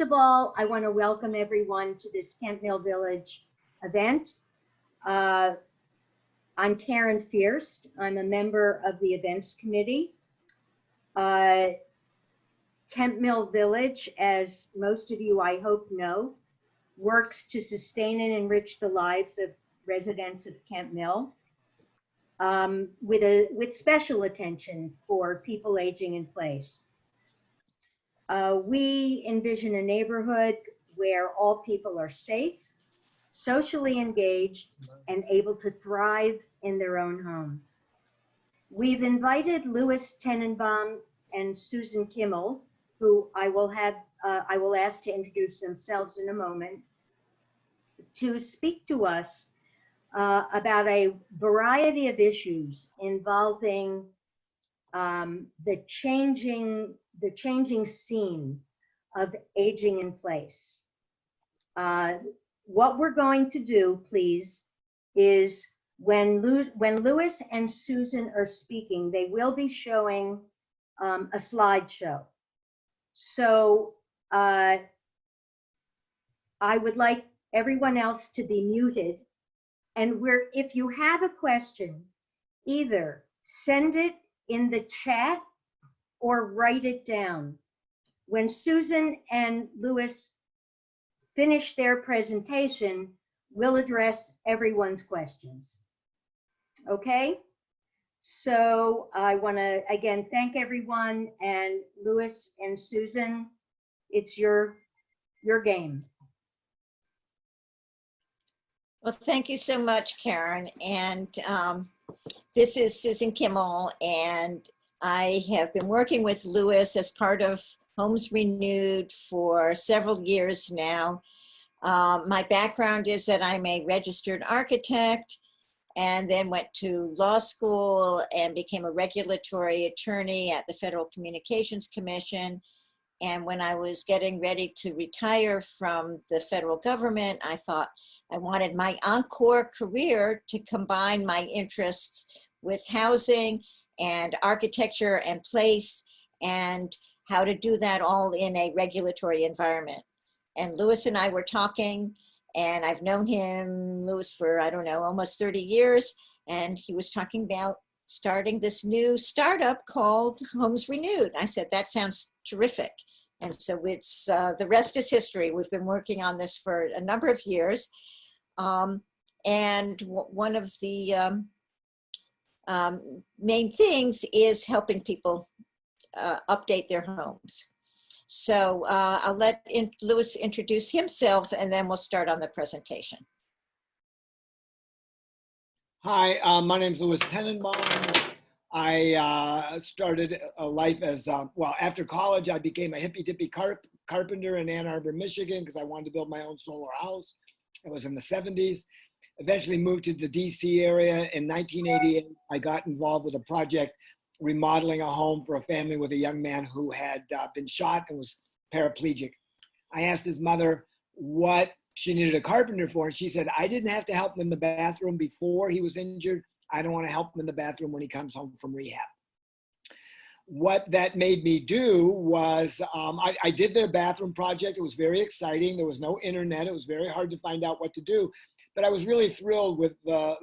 First of all, I want to welcome everyone to this Kemp Mill Village event. I'm Karen Fierst. I'm a member of the events committee. Kemp Mill Village, as most of you I hope know, works to sustain and enrich the lives of residents of Kemp Mill with special attention for people aging in place. We envision a neighborhood where all people are safe, socially engaged, and able to thrive in their own homes. We've invited Louis Tenenbaum and Susan Kimmel, who I will ask to introduce themselves in a moment, to speak to us about a variety of issues involving the changing scene of aging in place. What we're going to do, please, is when Louis and Susan are speaking, they will be showing a slideshow. So I would like everyone else to be muted. And if you have a question, either send it in the chat or write it down. When Susan and Louis finish their presentation, we'll address everyone's questions. Okay? So I want to again thank everyone, and Louis and Susan, it's your game. Well, thank you so much, Karen. And this is Susan Kimmel, and I have been working with Louis as part of Homes Renewed for several years now. My background is that I'm a registered architect and then went to law school and became a regulatory attorney at the Federal Communications Commission. And when I was getting ready to retire from the federal government, I thought I wanted my encore career to combine my interests with housing and architecture and place, and how to do that all in a regulatory environment. And Louis and I were talking, and I've known him, Louis, for, I don't know, almost 30 years. And he was talking about starting this new startup called Homes Renewed. I said, that sounds terrific. And so it's, the rest is history. We've been working on this for a number of years. And one of the main things is helping people update their homes. So I'll let Louis introduce himself, and then we'll start on the presentation. Hi, my name's Louis Tenenbaum. I started a life as, well, after college, I became a hippy-dippy carpenter in Ann Arbor, Michigan, because I wanted to build my own solar house. It was in the 70s. Eventually moved to the DC area. In 1988, I got involved with a project remodeling a home for a family with a young man who had been shot and was paraplegic. I asked his mother what she needed a carpenter for, and she said, I didn't have to help him in the bathroom before he was injured. I don't want to help him in the bathroom when he comes home from rehab. What that made me do was, I did their bathroom project. It was very exciting. There was no internet. It was very hard to find out what to do. But I was really thrilled with the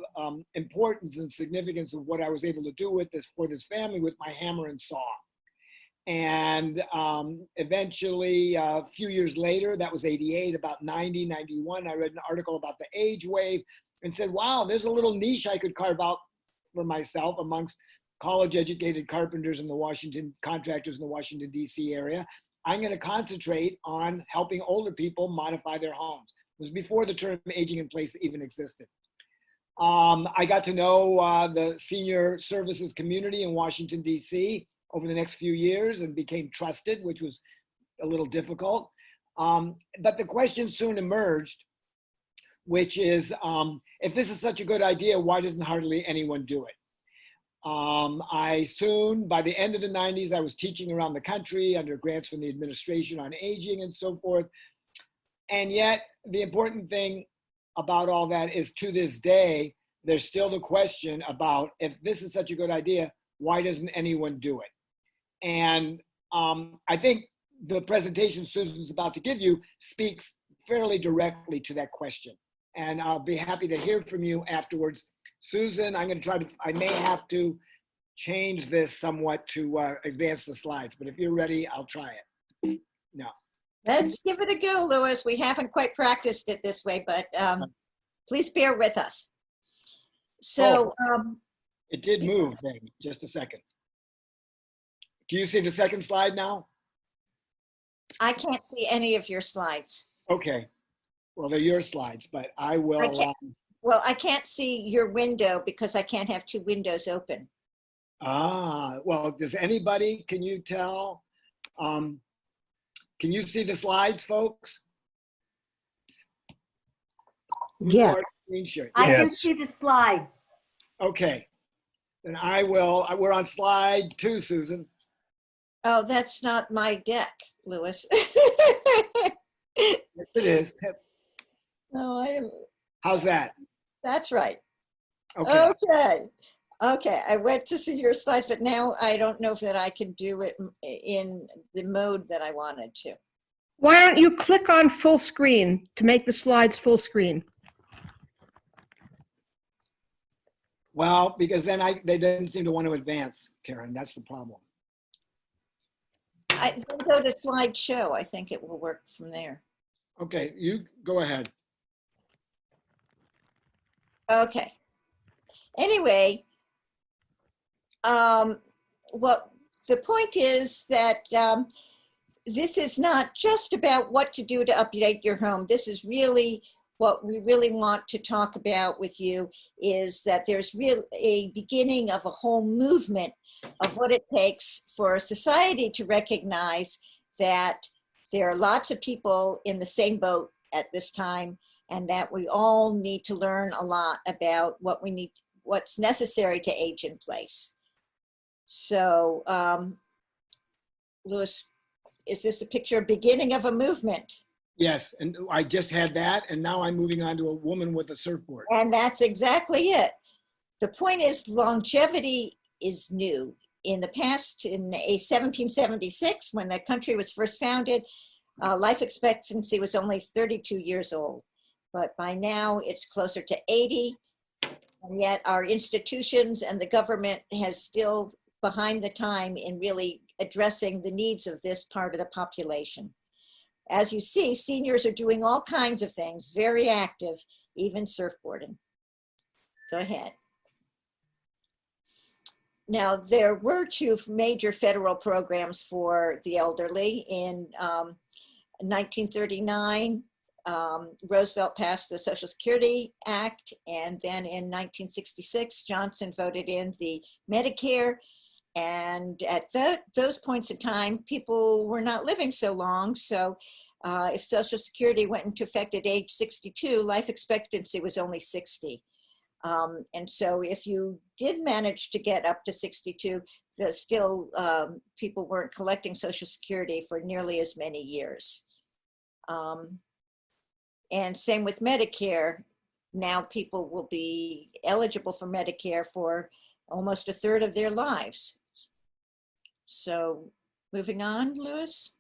importance and significance of what I was able to do with this for this family with my hammer and saw. And eventually, a few years later, that was 88, about 90, 91, I read an article about the age wave and said, wow, there's a little niche I could carve out for myself amongst college-educated carpenters in the Washington, contractors in the Washington, D.C. area. I'm going to concentrate on helping older people modify their homes. It was before the term aging in place even existed. I got to know the senior services community in Washington, D.C. over the next few years and became trusted, which was a little difficult. But the question soon emerged, which is, if this is such a good idea, why doesn't hardly anyone do it? I soon, by the end of the 90s, I was teaching around the country under grants from the administration on aging and so forth. And yet, the important thing about all that is, to this day, there's still the question about, if this is such a good idea, why doesn't anyone do it? And I think the presentation Susan's about to give you speaks fairly directly to that question. And I'll be happy to hear from you afterwards. Susan, I'm going to try to, I may have to change this somewhat to advance the slides, but if you're ready, I'll try it. No. Let's give it a go, Louis. We haven't quite practiced it this way, but please bear with us. So, It did move then, just a second. Do you see the second slide now? I can't see any of your slides. Okay. Well, they're your slides, but I will. Well, I can't see your window because I can't have two windows open. Well, does anybody, can you tell? Can you see the slides, folks? Yeah. I can see the slides. Okay. Then I will, we're on slide 2, Susan. Oh, that's not my deck, Louis. Yes, it is. No, How's that? that's right. Okay. Okay, I went to see your slides, but now I don't know if that I can do it in the mode that I wanted to. Why don't you click on full screen to make the slides full screen? Well, because then they didn't seem to want to advance, Karen. That's the problem. I then go to slideshow. I think it will work from there. Okay, you go ahead. Okay. Anyway, what the point is that this is not just about what to do to update your home. This is really what we really want to talk about with you is that there's a beginning of a whole movement of what it takes for society to recognize that there are lots of people in the same boat at this time, and that we all need to learn a lot about what's necessary to age in place. So, Louis, is this a picture of beginning of a movement? Yes, and I just had that, and now I'm moving on to a woman with a surfboard. And that's exactly it. The point is longevity is new. In the past, in 1776, when the country was first founded, life expectancy was only 32 years old. But by now, it's closer to 80. And yet our institutions and the government has still behind the time in really addressing the needs of this part of the population. As you see, seniors are doing all kinds of things, very active, even surfboarding. Go ahead. Now, there were 2 major federal programs for the elderly. In 1939, Roosevelt passed the Social Security Act, and then in 1966, Johnson voted in the Medicare. And at those points in time, people were not living so long. So if Social Security went into effect at age 62, life expectancy was only 60. And so if you did manage to get up to 62, still people weren't collecting Social Security for nearly as many years. And same with Medicare. Now people will be eligible for Medicare for almost a third of their lives. So moving on, Louis.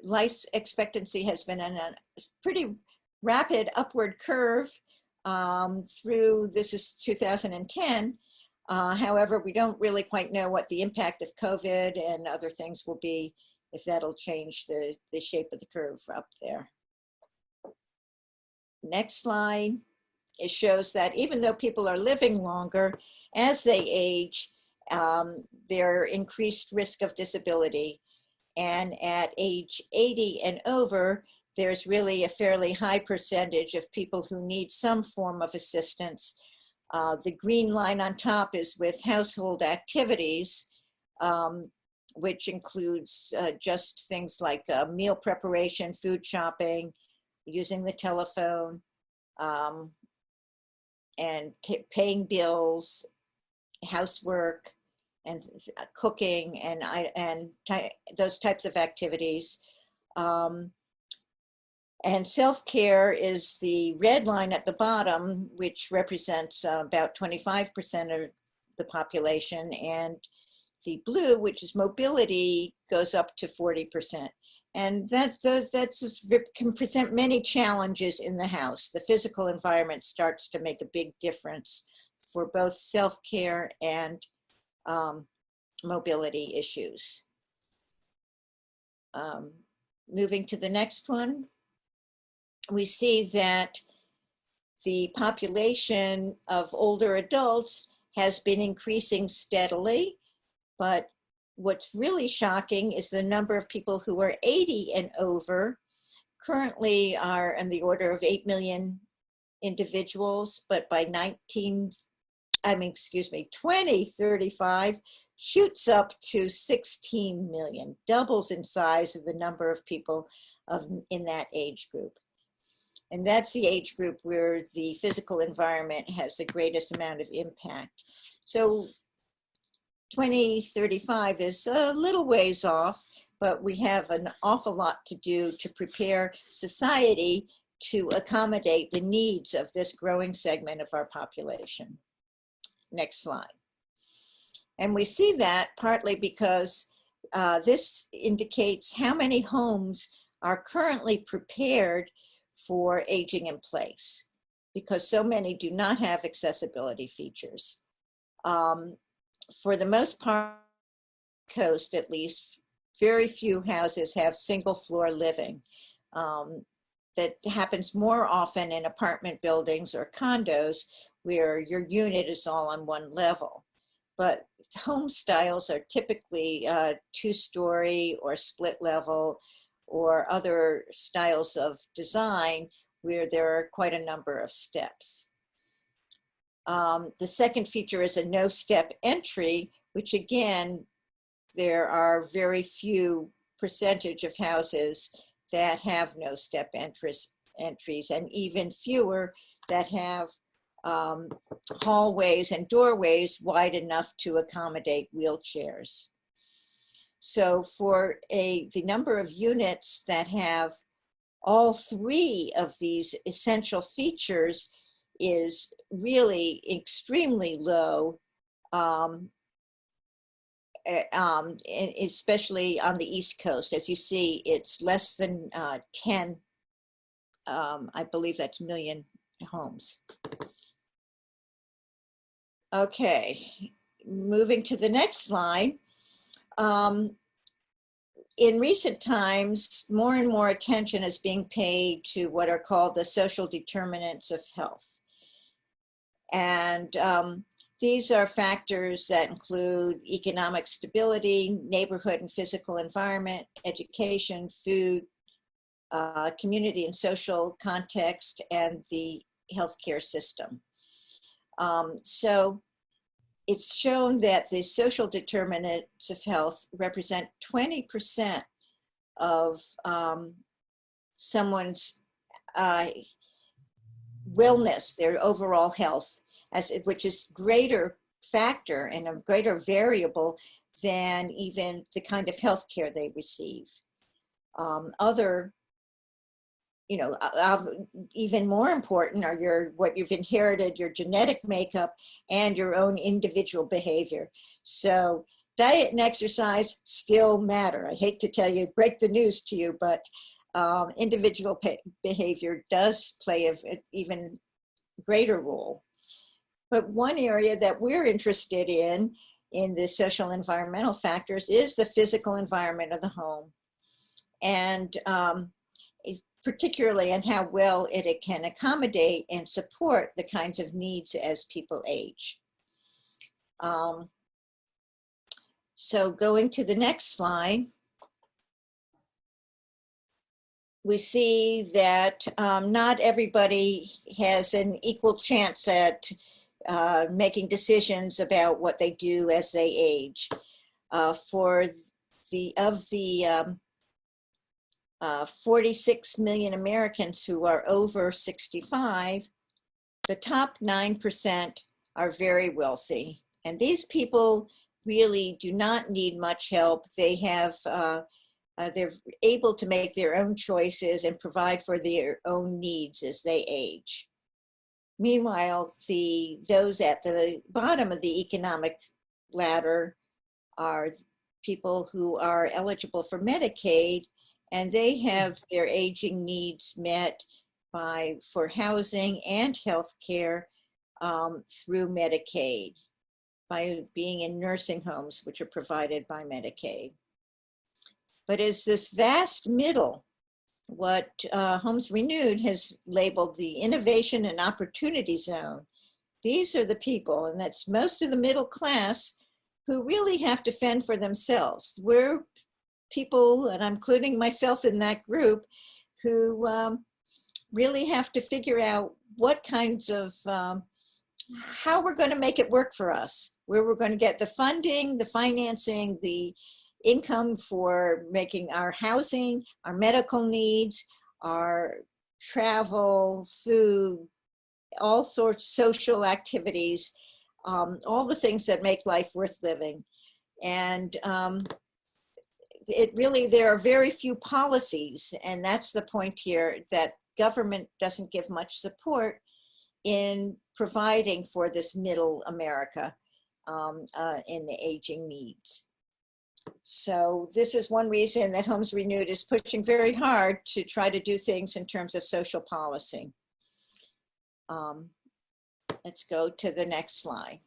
Life expectancy has been on a pretty rapid upward curve through, this is 2010. However, we don't really quite know what the impact of COVID and other things will be, if that'll change the shape of the curve up there. Next slide. It shows that even though people are living longer, as they age, their increased risk of disability. And at age 80 and over, there's really a fairly high percentage of people who need some form of assistance. The green line on top is with household activities, which includes just things like meal preparation, food shopping, using the telephone, and paying bills, housework, and cooking, and those types of activities. And self-care is the red line at the bottom, which represents about 25% of the population. And the blue, which is mobility, goes up to 40%. And that can present many challenges in the house. The physical environment starts to make a big difference for both self-care and mobility issues. Moving to the next one, we see that the population of older adults has been increasing steadily, but what's really shocking is the number of people who are 80 and over currently are in the order of 8 million individuals, but by 2035 shoots up to 16 million, doubles in size of the number of people in that age group. And that's the age group where the physical environment has the greatest amount of impact. So 2035 is a little ways off, but we have an awful lot to do to prepare society to accommodate the needs of this growing segment of our population. Next slide. And we see that partly because this indicates how many homes are currently prepared for aging in place, because so many do not have accessibility features. For the most part, coast at least, very few houses have single floor living. That happens more often in apartment buildings or condos where your unit is all on one level. But home styles are typically 2-story or split level, or other styles of design where there are quite a number of steps. The second feature is a no-step entry, which again, there are very few percentage of houses that have no-step entries, and even fewer that have hallways and doorways wide enough to accommodate wheelchairs. So for the number of units that have all three of these essential features is really extremely low, especially on the East Coast. As you see, it's less than 10, I believe that's million homes. Okay, moving to the next slide. In recent times, more and more attention is being paid to what are called the social determinants of health. And these are factors that include economic stability, neighborhood and physical environment, education, food, community and social context, and the healthcare system. So it's shown that the social determinants of health represent 20% of someone's wellness, their overall health, which is greater factor and a greater variable than even the kind of health care they receive. Even more important are what you've inherited, your genetic makeup, and your own individual behavior. So diet and exercise still matter. I hate to break the news to you, but individual behavior does play an even greater role. But one area that we're interested in the social environmental factors is the physical environment of the home. And particularly in how well it can accommodate and support the kinds of needs as people age. So going to the next slide, we see that not everybody has an equal chance at making decisions about what they do as they age. For the 46 million Americans who are over 65, the top 9% are very wealthy. And these people really do not need much help. They have, they're able to make their own choices and provide for their own needs as they age. Meanwhile, those at the bottom of the economic ladder are people who are eligible for Medicaid, and they have their aging needs met for housing and health care through Medicaid, by being in nursing homes, which are provided by Medicaid. But as this vast middle, what Homes Renewed has labeled the innovation and opportunity zone, these are the people, and that's most of the middle class, who really have to fend for themselves. We're people, and I'm including myself in that group, who really have to figure out what kinds of, how we're going to make it work for us, where we're going to get the funding, the financing, the income for making our housing, our medical needs, our travel, food, all sorts of social activities, all the things that make life worth living. And it really, there are very few policies, and that's the point here, that government doesn't give much support in providing for this middle America in the aging needs. So this is one reason that Homes Renewed is pushing very hard to try to do things in terms of social policy. Let's go to the next slide.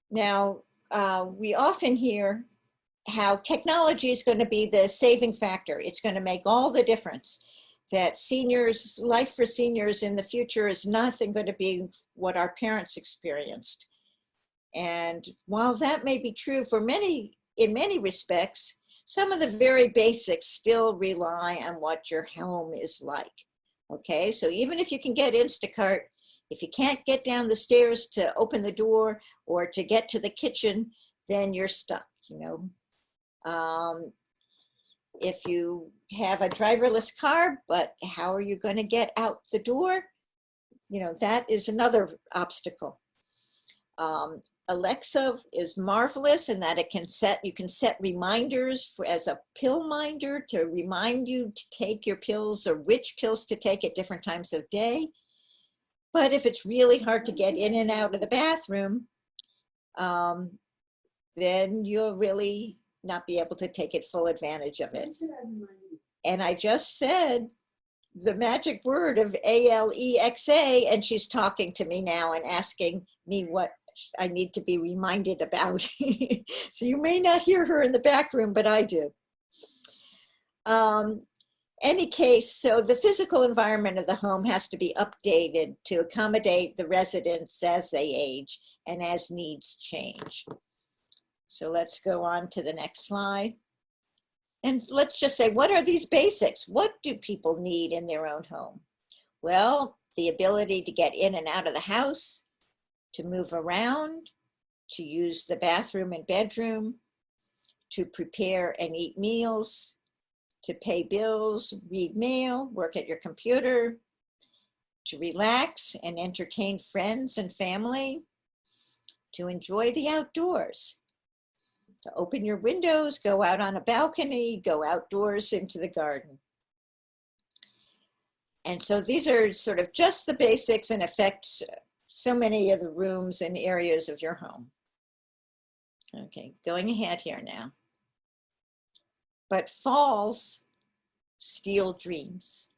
Now, we often hear how technology is going to be the saving factor. It's going to make all the difference. That seniors, life for seniors in the future is nothing going to be what our parents experienced. And while that may be true for many, in many respects, some of the very basics still rely on what your home is like. Okay, so even if you can get Instacart, if you can't get down the stairs to open the door or to get to the kitchen, then you're stuck, you know. If you have a driverless car, but how are you going to get out the door? You know, that is another obstacle. Alexa is marvelous in that you can set reminders as a pill minder to remind you to take your pills or which pills to take at different times of day. But if it's really hard to get in and out of the bathroom, then you'll really not be able to take it full advantage of it. And I just said the magic word of Alexa, and she's talking to me now and asking me what I need to be reminded about. So you may not hear her in the back room, but I do. Any case, so the physical environment of the home has to be updated to accommodate the residents as they age and as needs change. So let's go on to the next slide. And let's just say, what are these basics? What do people need in their own home? Well, the ability to get in and out of the house, to move around, to use the bathroom and bedroom, to prepare and eat meals, to pay bills, read mail, work at your computer, to relax and entertain friends and family, to enjoy the outdoors, to open your windows, go out on a balcony, go outdoors into the garden. And so these are sort of just the basics and affect so many of the rooms and areas of your home. Okay, going ahead here now. But falls steal dreams.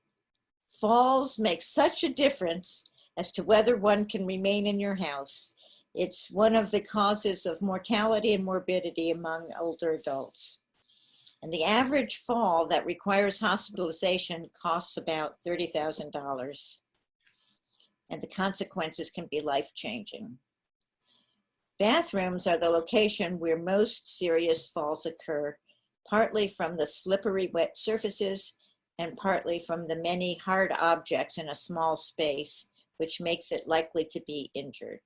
Falls make such a difference as to whether one can remain in your house. It's one of the causes of mortality and morbidity among older adults. And the average fall that requires hospitalization costs about $30,000. And the consequences can be life-changing. Bathrooms are the location where most serious falls occur, partly from the slippery wet surfaces and partly from the many hard objects in a small space, which makes it likely to be injured.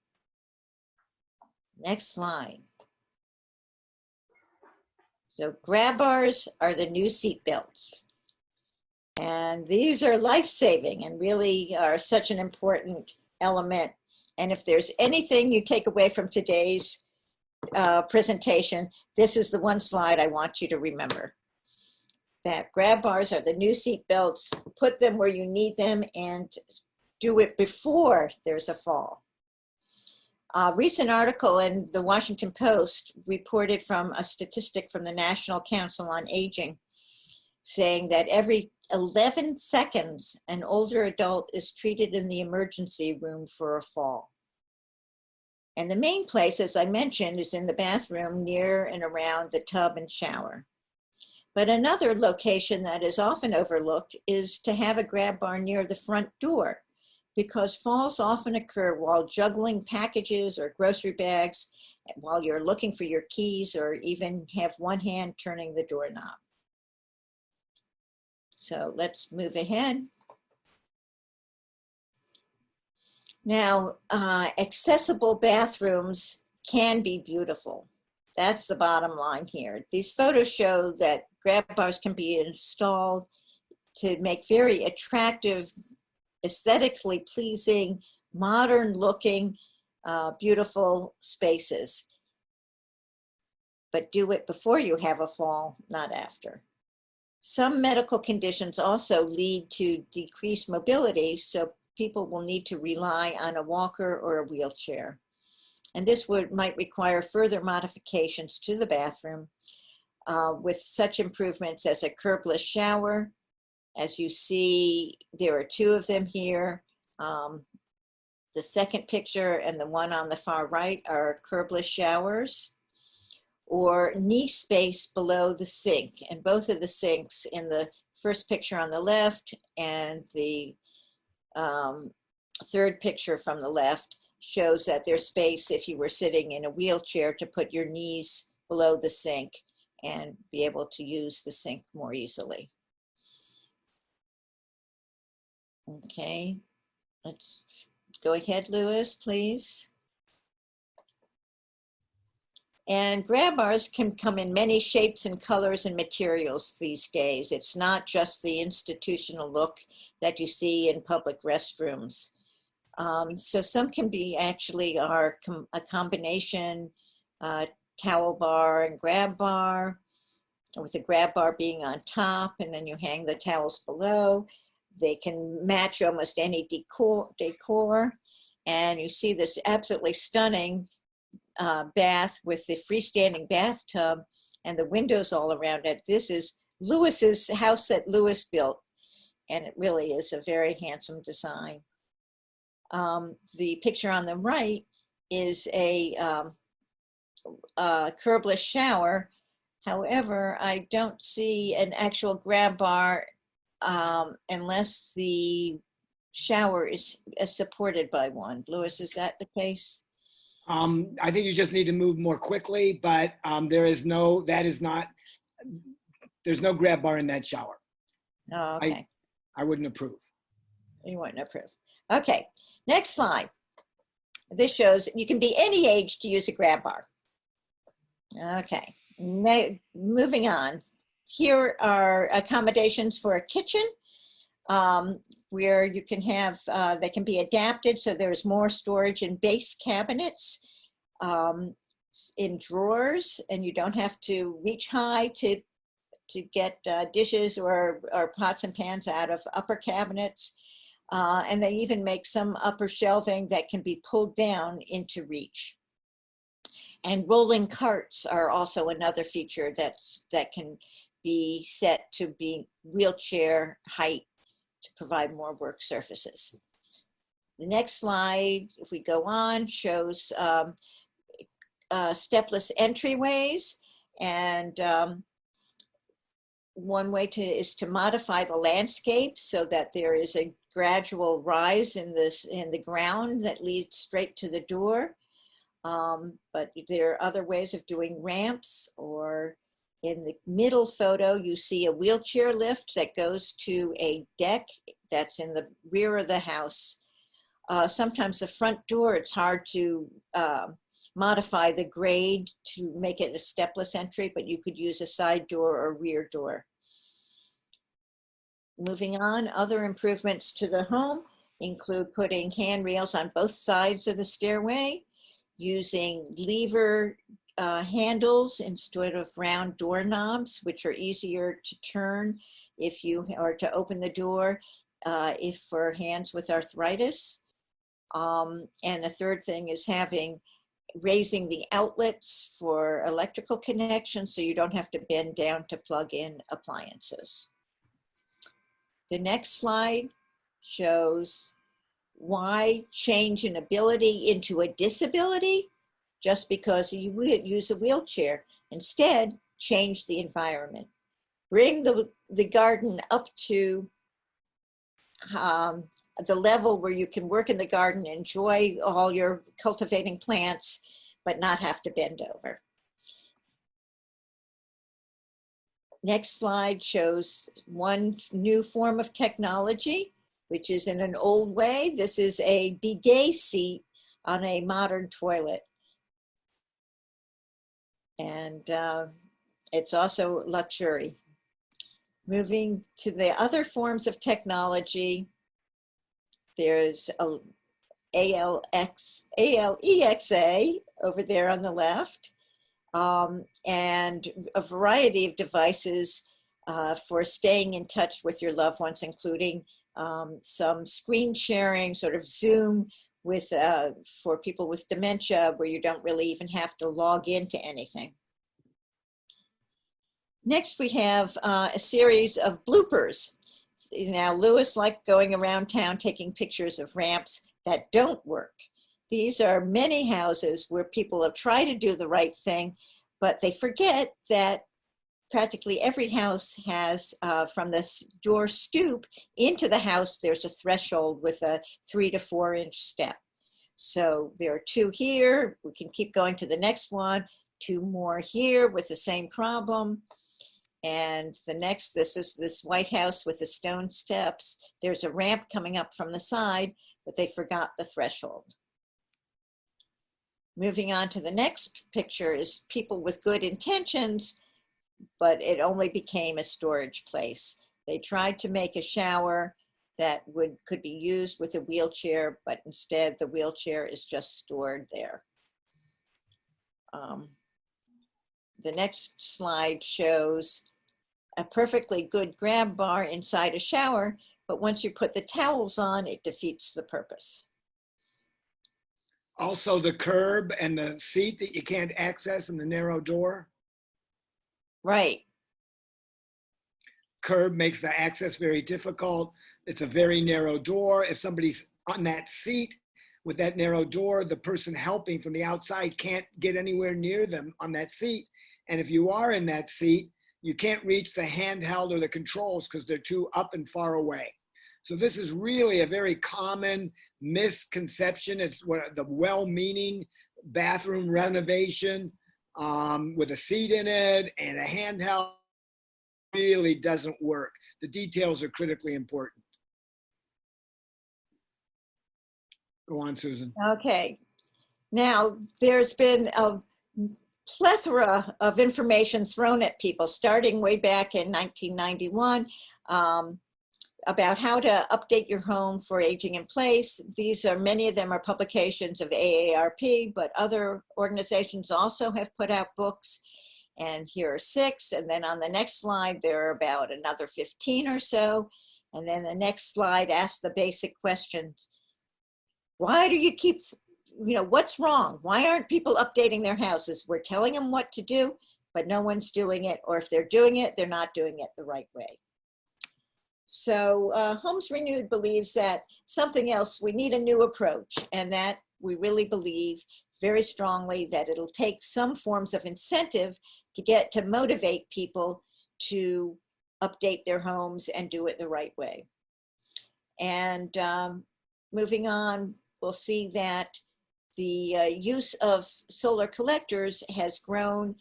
Next slide. So grab bars are the new seat belts. And these are life-saving and really are such an important element. And if there's anything you take away from today's presentation, this is the one slide I want you to remember. That grab bars are the new seat belts. Put them where you need them and do it before there's a fall. A recent article in the Washington Post reported from a statistic from the National Council on Aging saying that every 11 seconds, an older adult is treated in the emergency room for a fall. And the main place, as I mentioned, is in the bathroom near and around the tub and shower. But another location that is often overlooked is to have a grab bar near the front door, because falls often occur while juggling packages or grocery bags, while you're looking for your keys, or even have one hand turning the doorknob. So let's move ahead. Now, accessible bathrooms can be beautiful. That's the bottom line here. These photos show that grab bars can be installed to make very attractive, aesthetically pleasing, modern looking, beautiful spaces. But do it before you have a fall, not after. Some medical conditions also lead to decreased mobility, so people will need to rely on a walker or a wheelchair. And this might require further modifications to the bathroom with such improvements as a curbless shower. As you see, there are two of them here. The second picture and the one on the far right are curbless showers, or knee space below the sink. And both of the sinks in the first picture on the left and the third picture from the left shows that there's space if you were sitting in a wheelchair to put your knees below the sink and be able to use the sink more easily. Okay, let's go ahead, Louis, please. And grab bars can come in many shapes and colors and materials these days. It's not just the institutional look that you see in public restrooms. So some can be actually a combination towel bar and grab bar, with the grab bar being on top, and then you hang the towels below. They can match almost any decor. And you see this absolutely stunning bath with the freestanding bathtub and the windows all around it. This is Lewis's house that Lewis built, and it really is a very handsome design. The picture on the right is a curbless shower. However, I don't see an actual grab bar unless the shower is supported by one. Lewis, is that the case? I think you just need to move more quickly, but there's no grab bar in that shower. Oh, okay. I wouldn't approve. You wouldn't approve. Okay, next slide. This shows you can be any age to use a grab bar. Okay, moving on. Here are accommodations for a kitchen where you can have, they can be adapted so there's more storage in base cabinets, in drawers, and you don't have to reach high to get dishes or pots and pans out of upper cabinets. And they even make some upper shelving that can be pulled down into reach. And rolling carts are also another feature that can be set to be wheelchair height to provide more work surfaces. The next slide, if we go on, shows stepless entryways. And one way is to modify the landscape so that there is a gradual rise in the ground that leads straight to the door. But there are other ways of doing ramps, or in the middle photo, you see a wheelchair lift that goes to a deck that's in the rear of the house. Sometimes the front door, it's hard to modify the grade to make it a stepless entry, but you could use a side door or rear door. Moving on, other improvements to the home include putting handrails on both sides of the stairway, using lever handles instead of round doorknobs, which are easier to turn if you are to open the door if for hands with arthritis. And the third thing is raising the outlets for electrical connections so you don't have to bend down to plug in appliances. The next slide shows why change an ability into a disability just because you use a wheelchair. Instead, change the environment. Bring the garden up to the level where you can work in the garden, enjoy all your cultivating plants, but not have to bend over. Next slide shows one new form of technology, which is in an old way. This is a bidet seat on a modern toilet. And it's also luxury. Moving to the other forms of technology, there's ALEXA over there on the left, and a variety of devices for staying in touch with your loved ones, including some screen sharing, sort of Zoom with for people with dementia, where you don't really even have to log into anything. Next, we have a series of bloopers. Now, Lewis liked going around town taking pictures of ramps that don't work. These are many houses where people have tried to do the right thing, but they forget that practically every house has, from the door stoop into the house, there's a threshold with a 3 to 4 inch step. So there are 2 here. We can keep going to the next one. 2 more here with the same problem. And the next, this is this White House with the stone steps. There's a ramp coming up from the side, but they forgot the threshold. Moving on to the next picture is people with good intentions, but it only became a storage place. They tried to make a shower that could be used with a wheelchair, but instead the wheelchair is just stored there. The next slide shows a perfectly good grab bar inside a shower, but once you put the towels on, it defeats the purpose. Also the curb and the seat that you can't access in the narrow door. Right. Curb makes the access very difficult. It's a very narrow door. If somebody's on that seat with that narrow door, the person helping from the outside can't get anywhere near them on that seat. And if you are in that seat, you can't reach the handheld or the controls because they're too up and far away. So this is really a very common misconception. It's what the well-meaning bathroom renovation with a seat in it and a handheld really doesn't work. The details are critically important. Go on, Susan. Okay. Now, there's been a plethora of information thrown at people starting way back in 1991 about how to update your home for aging in place. Many of them are publications of AARP, but other organizations also have put out books. And here are 6. And then on the next slide, there are about another 15 or so. And then the next slide asks the basic questions. Why do you keep, what's wrong? Why aren't people updating their houses? We're telling them what to do, but no one's doing it. Or if they're doing it, they're not doing it the right way. So Homes Renewed believes that something else, we need a new approach, and that we really believe very strongly that it'll take some forms of incentive to motivate people to update their homes and do it the right way. And moving on, we'll see that the use of solar collectors has grown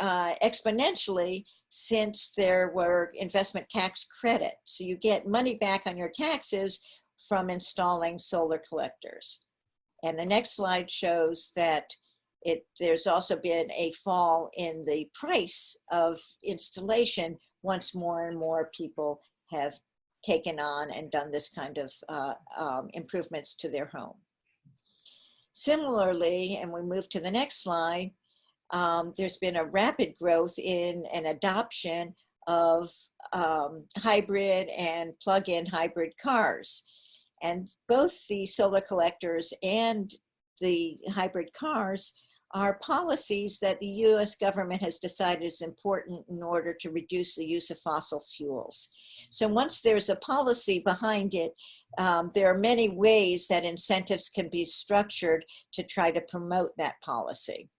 exponentially since there were investment tax credits. So you get money back on your taxes from installing solar collectors. And the next slide shows that there's also been a fall in the price of installation once more and more people have taken on and done this kind of improvements to their home. Similarly, and we move to the next slide, there's been a rapid growth in an adoption of hybrid and plug-in hybrid cars. And both the solar collectors and the hybrid cars are policies that the US government has decided is important in order to reduce the use of fossil fuels. So once there's a policy behind it, there are many ways that incentives can be structured to try to promote that policy.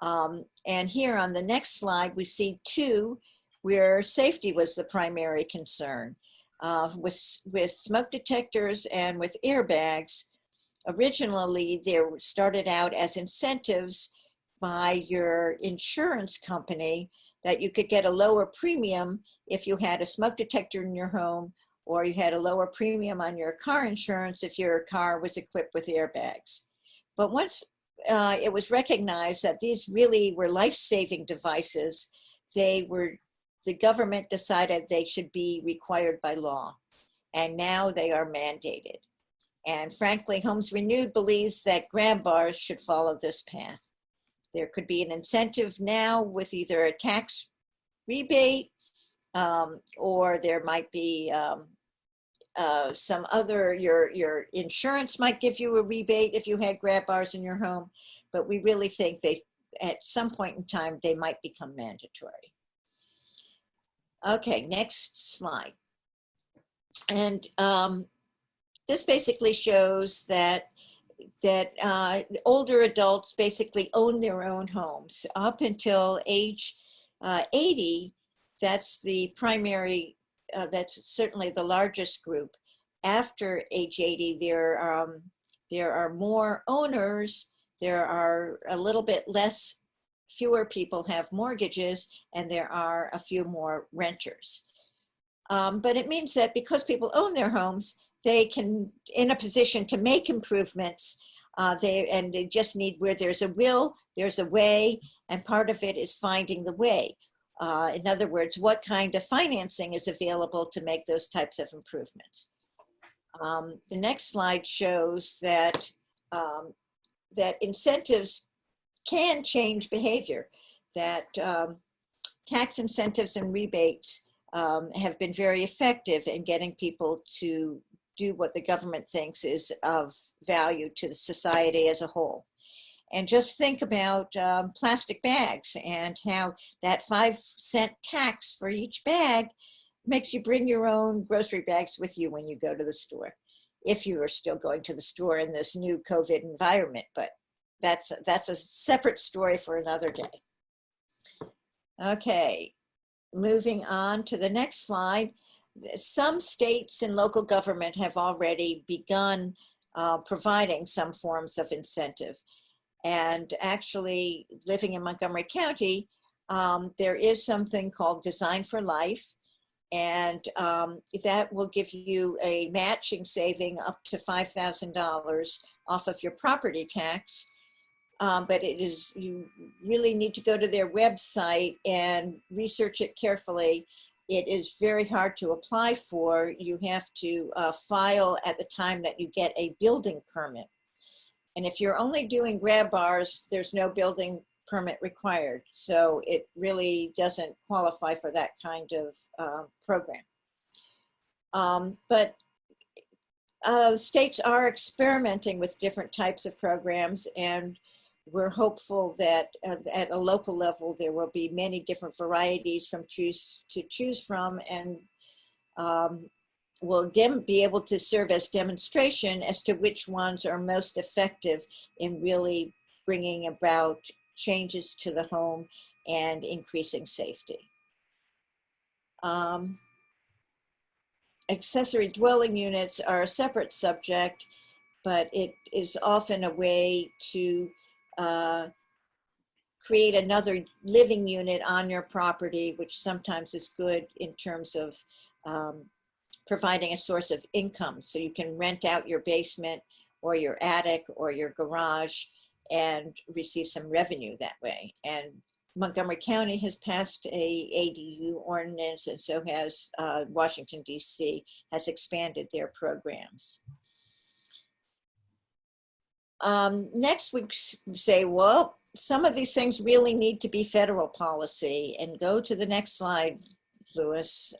And here on the next slide, we see two where safety was the primary concern. With smoke detectors and with airbags, originally they started out as incentives by your insurance company that you could get a lower premium if you had a smoke detector in your home, or you had a lower premium on your car insurance if your car was equipped with airbags. But once it was recognized that these really were life-saving devices, the government decided they should be required by law, and now they are mandated. And frankly, Homes Renewed believes that grab bars should follow this path. There could be an incentive now with either a tax rebate, or there might be some other, your insurance might give you a rebate if you had grab bars in your home, but we really think they, at some point in time, they might become mandatory. Okay, next slide. And this basically shows that older adults basically own their own homes. Up until age 80, that's the primary, that's certainly the largest group. After age 80, there are more owners, there are a little bit less, fewer people have mortgages, and there are a few more renters. But it means that because people own their homes, they can, in a position to make improvements, they just need, where there's a will, there's a way, and part of it is finding the way. In other words, what kind of financing is available to make those types of improvements? The next slide shows that, that incentives can change behavior, that tax incentives and rebates have been very effective in getting people to do what the government thinks is of value to the society as a whole. And just think about plastic bags and how that 5-cent tax for each bag makes you bring your own grocery bags with you when you go to the store, if you are still going to the store in this new COVID environment. But that's a separate story for another day. Okay, moving on to the next slide. Some states and local government have already begun providing some forms of incentive. And actually, living in Montgomery County, there is something called Design for Life, and that will give you a matching saving up to $5,000 off of your property tax. But it is, you really need to go to their website and research it carefully. It is very hard to apply for. You have to file at the time that you get a building permit. And if you're only doing grab bars, there's no building permit required. So it really doesn't qualify for that kind of program. But states are experimenting with different types of programs, and we're hopeful that at a local level, there will be many different varieties to choose from, and will be able to serve as demonstration as to which ones are most effective in really bringing about changes to the home and increasing safety. Accessory dwelling units are a separate subject, but it is often a way to create another living unit on your property, which sometimes is good in terms of providing a source of income. So you can rent out your basement or your attic or your garage and receive some revenue that way. And Montgomery County has passed a ADU ordinance, and so has Washington, D.C. has expanded their programs. Next, we say, well, some of these things really need to be federal policy. And go to the next slide, Louis.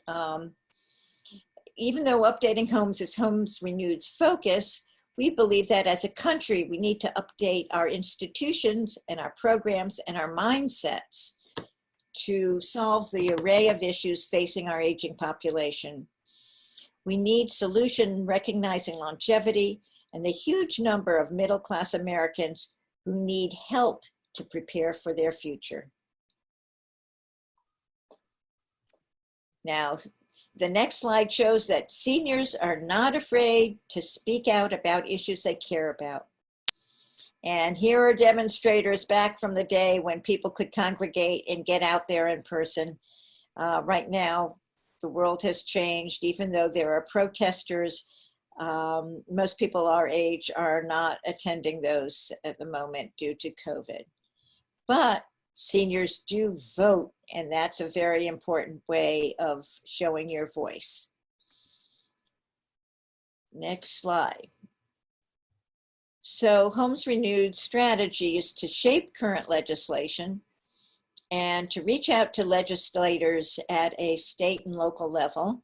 even though updating homes is Homes Renewed's focus, we believe that as a country, we need to update our institutions and our programs and our mindsets to solve the array of issues facing our aging population. We need solution recognizing longevity and the huge number of middle-class Americans who need help to prepare for their future. Now, the next slide shows that seniors are not afraid to speak out about issues they care about. And here are demonstrators back from the day when people could congregate and get out there in person. Right now, the world has changed. Even though there are protesters, most people our age are not attending those at the moment due to COVID. But seniors do vote, and that's a very important way of showing your voice. Next slide. So Homes Renewed's strategy is to shape current legislation and to reach out to legislators at a state and local level.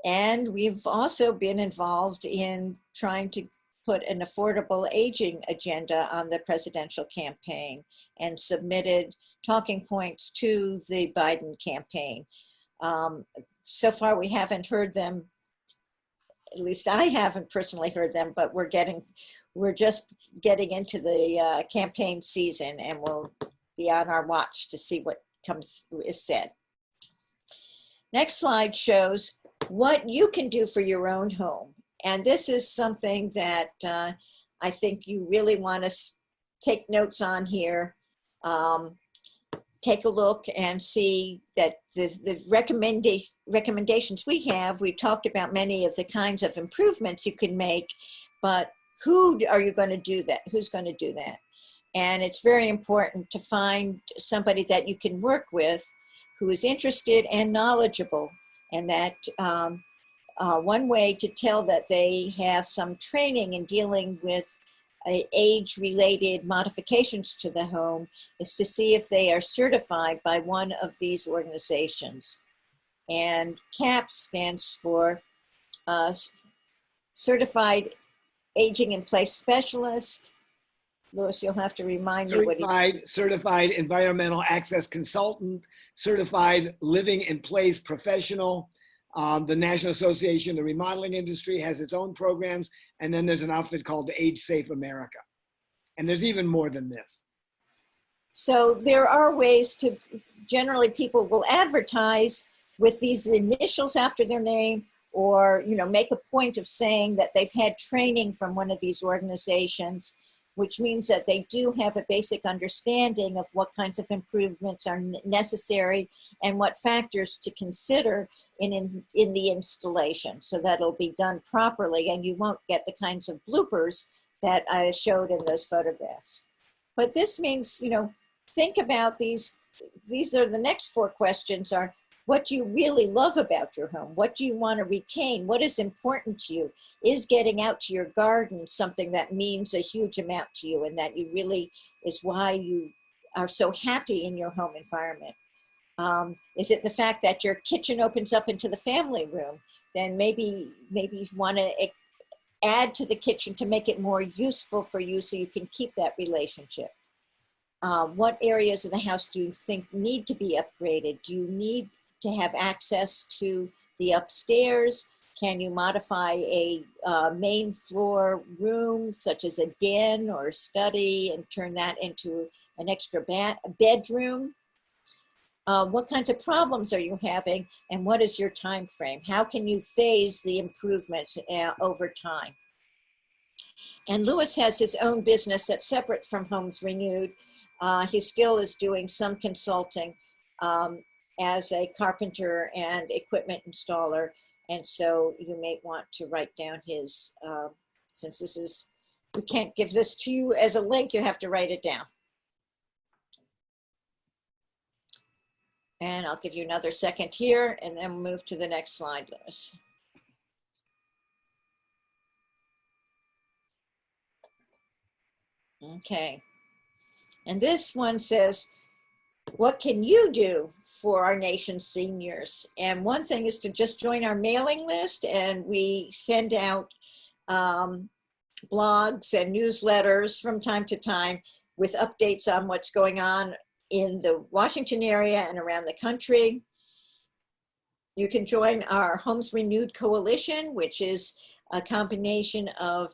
And we've also been involved in trying to put an affordable aging agenda on the presidential campaign and submitted talking points to the Biden campaign. So far, we haven't heard them, at least I haven't personally heard them, but we're just getting into the campaign season, and we'll be on our watch to see what is said. Next slide shows what you can do for your own home. And this is something that I think you really want to take notes on here. Take a look and see that the recommendations we have, we've talked about many of the kinds of improvements you can make, but who are you going to do that? Who's going to do that? And it's very important to find somebody that you can work with who is interested and knowledgeable, and that one way to tell that they have some training in dealing with age-related modifications to the home is to see if they are certified by one of these organizations. And CAP stands for Certified Aging in Place Specialist. Louis, you'll have to remind me what Certified Environmental Access Consultant, Certified Living in Place Professional. The National Association of the Remodeling Industry has its own programs, and then there's an outfit called Age Safe America. And there's even more than this. So there are ways to, generally people will advertise with these initials after their name, or make a point of saying that they've had training from one of these organizations, which means that they do have a basic understanding of what kinds of improvements are necessary and what factors to consider in the installation, so that it'll be done properly and you won't get the kinds of bloopers that I showed in those photographs. But this means, think about these are the next 4 questions are, what do you really love about your home? What do you want to retain? What is important to you? Is getting out to your garden something that means a huge amount to you and that you really is why you are so happy in your home environment? Is it the fact that your kitchen opens up into the family room? Then maybe you want to add to the kitchen to make it more useful for you so you can keep that relationship. What areas of the house do you think need to be upgraded? Do you need to have access to the upstairs? Can you modify a main floor room, such as a den or a study, and turn that into an extra bedroom? What kinds of problems are you having, and what is your time frame? How can you phase the improvements over time? And Louis has his own business that's separate from Homes Renewed. He still is doing some consulting as a carpenter and equipment installer. And so you may want to write down his, since this is, we can't give this to you as a link, you have to write it down. And I'll give you another second here and then move to the next slide, Louis. Okay. And this one says, what can you do for our nation's seniors? And one thing is to just join our mailing list, and we send out blogs and newsletters from time to time with updates on what's going on in the Washington area and around the country. You can join our Homes Renewed Coalition, which is a combination of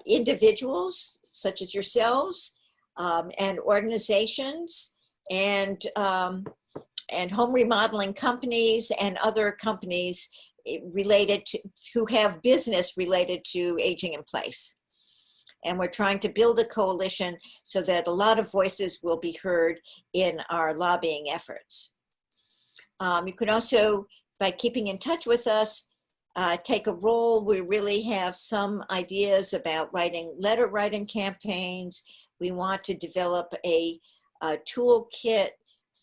individuals such as yourselves and organizations and home remodeling companies and other companies related to, who have business related to aging in place. And we're trying to build a coalition so that a lot of voices will be heard in our lobbying efforts. You could also, by keeping in touch with us, take a role. We really have some ideas about letter writing campaigns. We want to develop a toolkit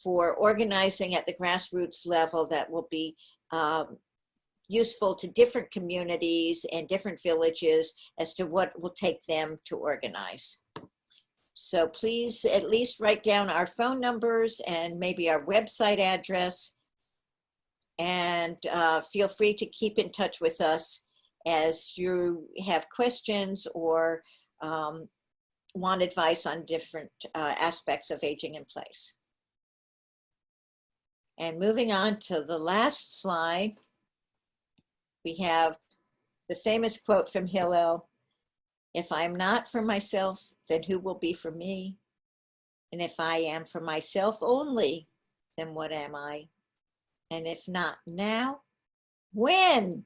for organizing at the grassroots level that will be useful to different communities and different villages as to what will take them to organize. So please at least write down our phone numbers and maybe our website address, and feel free to keep in touch with us as you have questions or want advice on different aspects of aging in place. And moving on to the last slide, we have the famous quote from Hillel: "If I am not for myself, then who will be for me? And if I am for myself only, then what am I? And if not now, when?"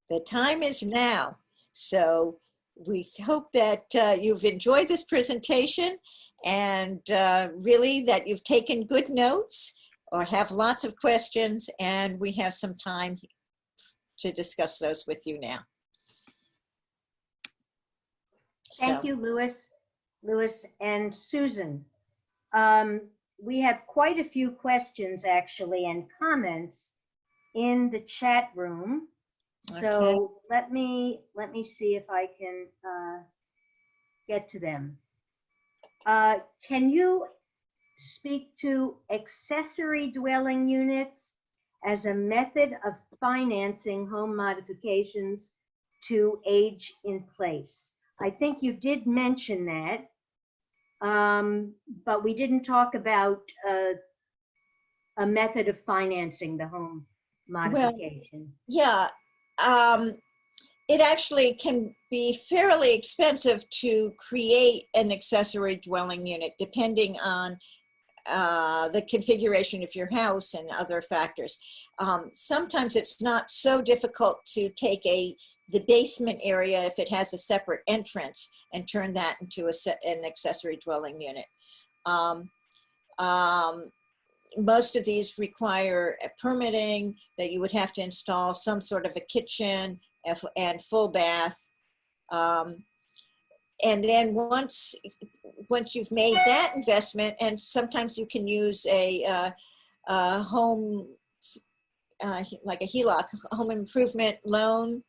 The time is now. So we hope that you've enjoyed this presentation and really that you've taken good notes or have lots of questions, and we have some time to discuss those with you now. Thank you, Louis and Susan. We have quite a few questions actually and comments in the chat room. So let me see if I can get to them. Can you speak to accessory dwelling units as a method of financing home modifications to age in place? I think you did mention that, but we didn't talk about a method of financing the home modification. Well, yeah, it actually can be fairly expensive to create an accessory dwelling unit, depending on the configuration of your house and other factors. Sometimes it's not so difficult to take the basement area, if it has a separate entrance, and turn that into an accessory dwelling unit. Most of these require a permitting that you would have to install some sort of a kitchen and full bath. And then once you've made that investment, and sometimes you can use a home, like a HELOC, home improvement loan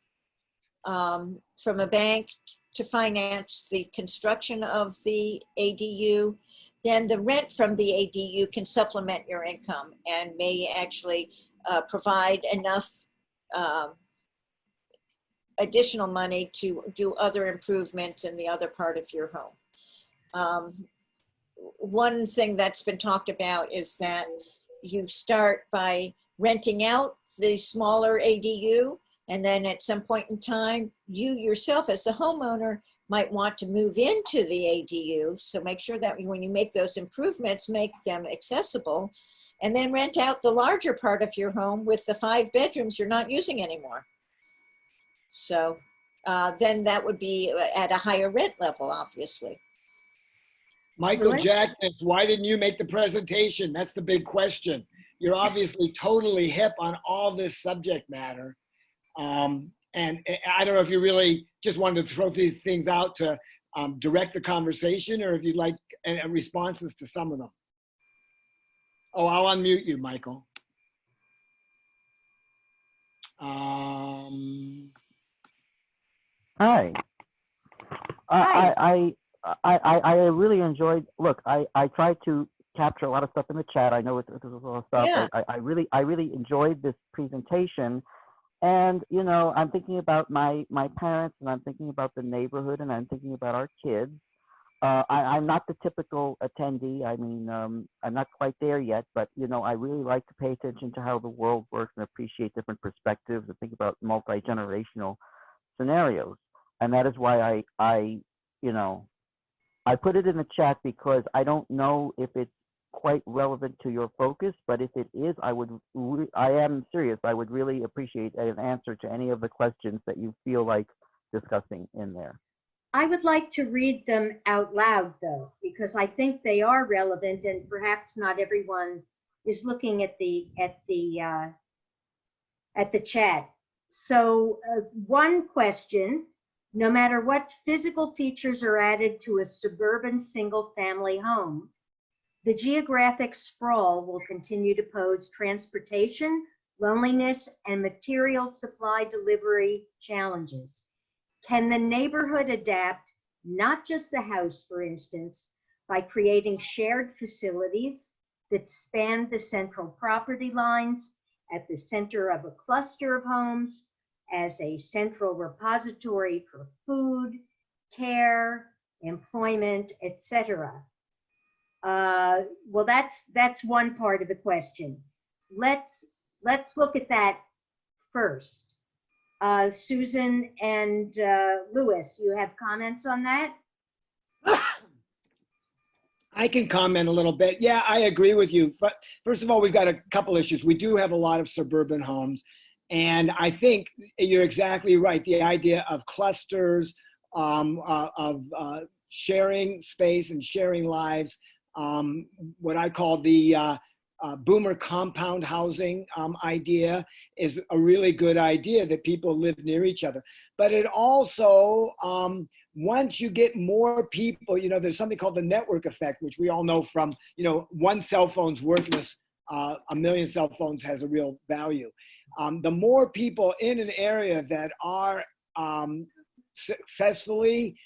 from a bank to finance the construction of the ADU, then the rent from the ADU can supplement your income and may actually provide enough additional money to do other improvements in the other part of your home. One thing that's been talked about is that you start by renting out the smaller ADU, and then at some point in time, you yourself as the homeowner might want to move into the ADU. So make sure that when you make those improvements, make them accessible, and then rent out the larger part of your home with the 5 bedrooms you're not using anymore. So then that would be at a higher rent level, obviously. Michael Jackson, why didn't you make the presentation? That's the big question. You're obviously totally hip on all this subject matter. And I don't know if you really just wanted to throw these things out to direct the conversation, or if you'd like responses to some of them. Oh, I'll unmute you, Michael. Hi. I really enjoyed, look, I tried to capture a lot of stuff in the chat. I know it was a lot of stuff. Yeah. I really enjoyed this presentation. And, you know, I'm thinking about my parents, and I'm thinking about the neighborhood, and I'm thinking about our kids. I'm not the typical attendee. I mean, I'm not quite there yet, but, you know, I really like to pay attention to how the world works and appreciate different perspectives and think about multi-generational scenarios. And that is why I, you know, I put it in the chat because I don't know if it's quite relevant to your focus, but if it is, I am serious. I would really appreciate an answer to any of the questions that you feel like discussing in there. I would like to read them out loud, though, because I think they are relevant, and perhaps not everyone is looking at the chat. So, one question: no matter what physical features are added to a suburban single-family home, the geographic sprawl will continue to pose transportation, loneliness, and material supply delivery challenges. Can the neighborhood adapt, not just the house, for instance, by creating shared facilities that span the central property lines at the center of a cluster of homes as a central repository for food, care, employment, etc.? Well, that's one part of the question. Let's look at that first. Susan and Louis, you have comments on that? I can comment a little bit. Yeah, I agree with you. But first of all, we've got a couple issues. We do have a lot of suburban homes. And I think you're exactly right. The idea of clusters, of sharing space and sharing lives, what I call the boomer compound housing idea is a really good idea, that people live near each other. But it also, once you get more people, you know, there's something called the network effect, which we all know from, you know, one cell phone's worthless, a million cell phones has a real value. The more people in an area that are successfully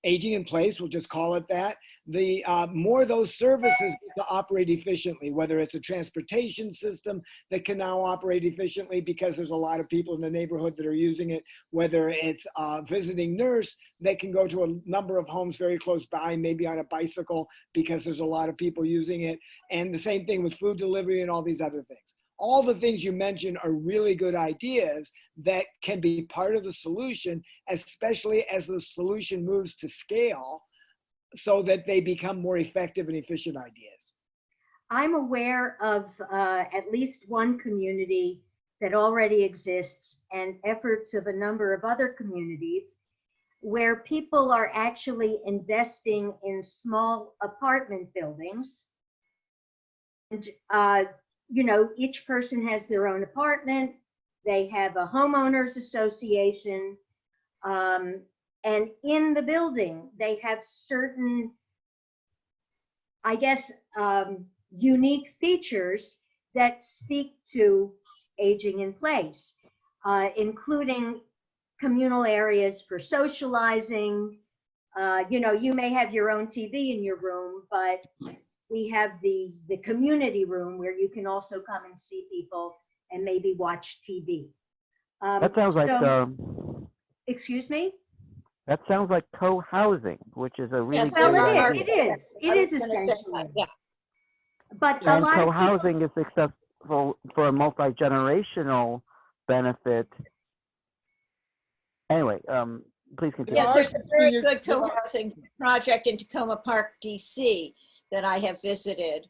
aging in place, we'll just call it that, the more those services get to operate efficiently, whether it's a transportation system that can now operate efficiently because there's a lot of people in the neighborhood that are using it, whether it's a visiting nurse that can go to a number of homes very close by, maybe on a bicycle because there's a lot of people using it, and the same thing with food delivery and all these other things. All the things you mentioned are really good ideas that can be part of the solution, especially as the solution moves to scale, so that they become more effective and efficient ideas. I'm aware of at least one community that already exists, and efforts of a number of other communities where people are actually investing in small apartment buildings. And, you know, each person has their own apartment. They have a homeowners association. And in the building, they have certain, I guess, unique features that speak to aging in place, including communal areas for socializing. You know, you may have your own TV in your room, but we have the community room where you can also come and see people and maybe watch TV. That sounds like, excuse me? that sounds like co-housing, which is a really Yes, great Well, idea. it is essentially. Yeah. But a And lot of people, co-housing is successful for a multi-generational benefit. Anyway, please continue. Yes, there's a very good co-housing project in Tacoma Park, DC, that I have visited,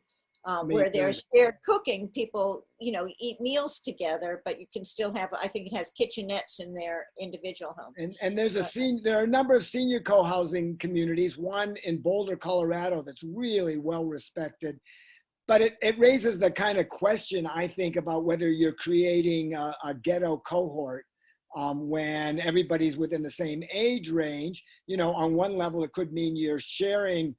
where there's shared cooking. People, you know, eat meals together, but you can still have, I think it has kitchenettes in their individual homes. And there's there are a number of senior co-housing communities, one in Boulder, Colorado, that's really well respected. But it raises the kind of question, I think, about whether you're creating a ghetto cohort when everybody's within the same age range. You know, on one level, it could mean you're sharing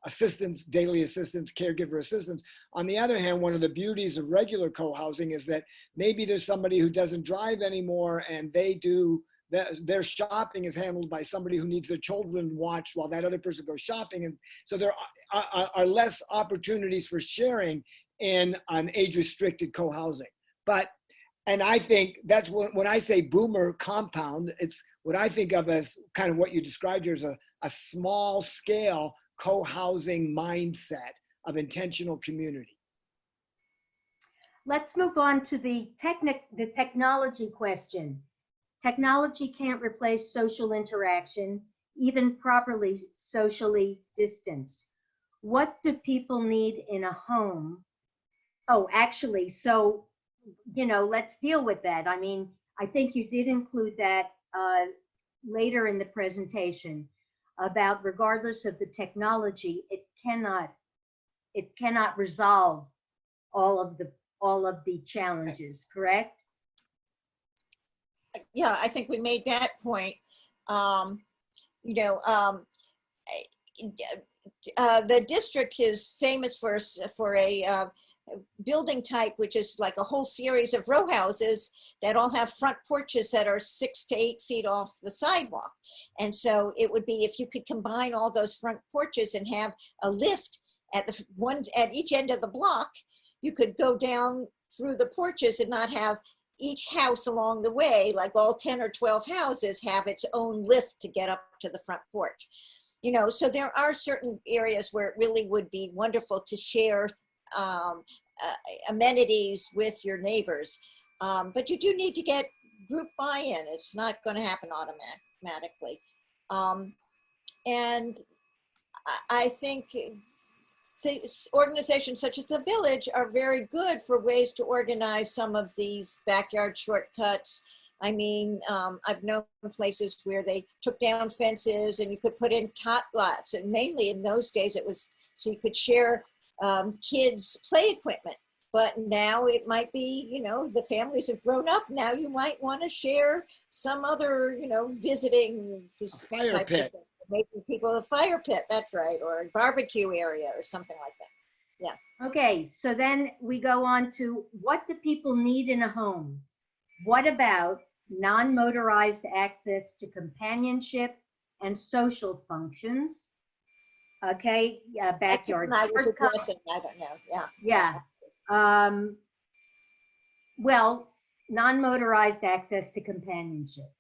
assistance, daily assistance, caregiver assistance. On the other hand, one of the beauties of regular co-housing is that maybe there's somebody who doesn't drive anymore and they do their shopping is handled by somebody who needs their children watched while that other person goes shopping. And so there are less opportunities for sharing in an age-restricted co-housing. And I think that's when I say boomer compound, it's what I think of as kind of what you described here as a small scale co-housing mindset of intentional community. Let's move on to the technology question. Technology can't replace social interaction, even properly socially distanced. What do people need in a home? Oh, actually, so, let's deal with that. I mean, I think you did include that later in the presentation about regardless of the technology, it cannot resolve all of the challenges, correct? Yeah, I think we made that point. The district is famous for a building type, which is like a whole series of row houses that all have front porches that are 6 to 8 feet off the sidewalk. And so it would be, if you could combine all those front porches and have a lift at each end of the block, you could go down through the porches and not have each house along the way, like all 10 or 12 houses, have its own lift to get up to the front porch. So there are certain areas where it really would be wonderful to share amenities with your neighbors. But you do need to get group buy-in. It's not going to happen automatically. And I think organizations such as the Village are very good for ways to organize some of these backyard shortcuts. I mean, I've known places where they took down fences and you could put in tot lots. And mainly in those days, it was so you could share kids' play equipment. But now it might be, the families have grown up. Now you might want to share some other, visiting fire type pit. of thing. Making people a fire pit, that's right, or a barbecue area or something like that. Yeah. Okay, so then we go on to what do people need in a home? What about non-motorized access to companionship and social functions? Okay, backyard. I was shortcuts. addressing, I don't know, yeah. Yeah. Well, non-motorized access to companionship.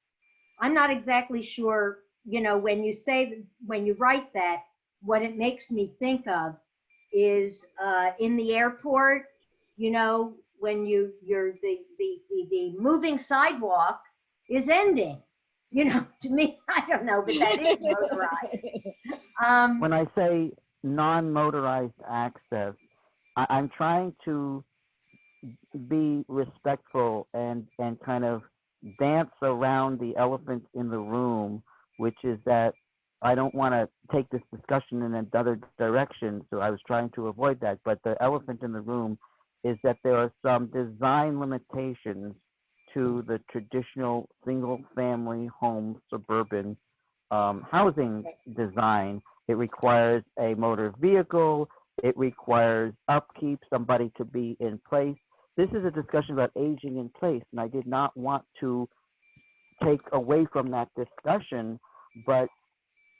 I'm not exactly sure, when you write that, what it makes me think of is in the airport, when the moving sidewalk is ending. To me, I don't know, but that is motorized. When I say non-motorized access, I'm trying to be respectful and kind of dance around the elephant in the room, which is that I don't want to take this discussion in another direction, so I was trying to avoid that. But the elephant in the room is that there are some design limitations to the traditional single-family home suburban housing design. It requires a motor vehicle. It requires upkeep, somebody to be in place. This is a discussion about aging in place, and I did not want to take away from that discussion, but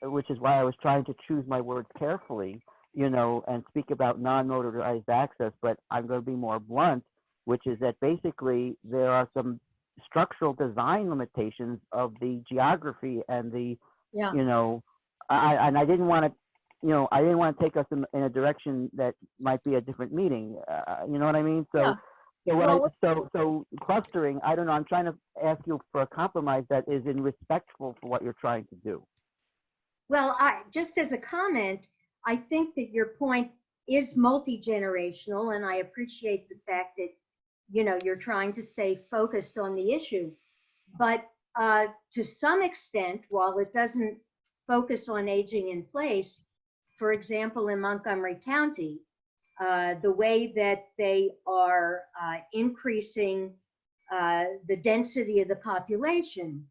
which is why I was trying to choose my words carefully, and speak about non-motorized access, but I'm going to be more blunt, which is that basically there are some structural design limitations of the geography and the, I didn't want to, I didn't want to take us in a direction that might be a different meeting. You know what I mean? So, so clustering, I don't know, I'm trying to ask you for a compromise that is respectful for what you're trying to do. Well, just as a comment, I think that your point is multi-generational, and I appreciate the fact that, you're trying to stay focused on the issue. But to some extent, while it doesn't focus on aging in place, for example, in Montgomery County, the way that they are increasing the density of the population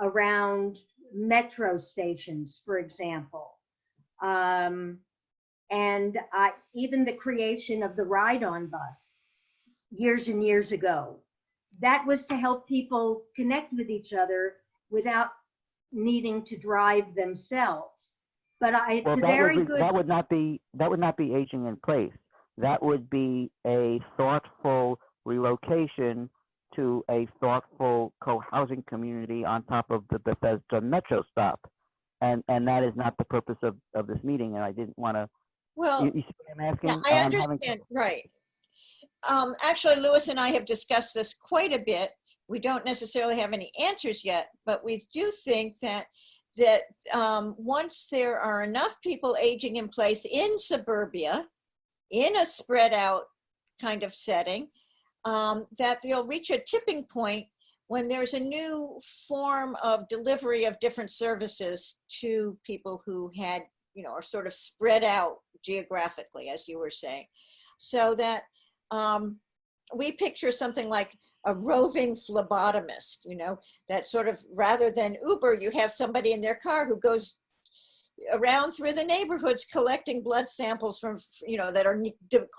around metro stations, for example, and even the creation of the ride-on bus years and years ago. That was to help people connect with each other, without needing to drive themselves. But it's Well, a very good. that would not be aging in place. That would be a thoughtful relocation to a thoughtful co-housing community on top of the Bethesda Metro stop. And that is not the purpose of this meeting. And I didn't want to, Well, you see what I'm asking? yeah, I I'm having- understand, right. Actually, Lewis and I have discussed this quite a bit. We don't necessarily have any answers yet, but we do think that once there are enough people aging in place in suburbia, in a spread out kind of setting, that they'll reach a tipping point when there's a new form of delivery of different services to people who had, are sort of spread out geographically, as you were saying. So that we picture something like a roving phlebotomist, that sort of, rather than Uber, you have somebody in their car who goes around through the neighborhoods collecting blood samples from, that are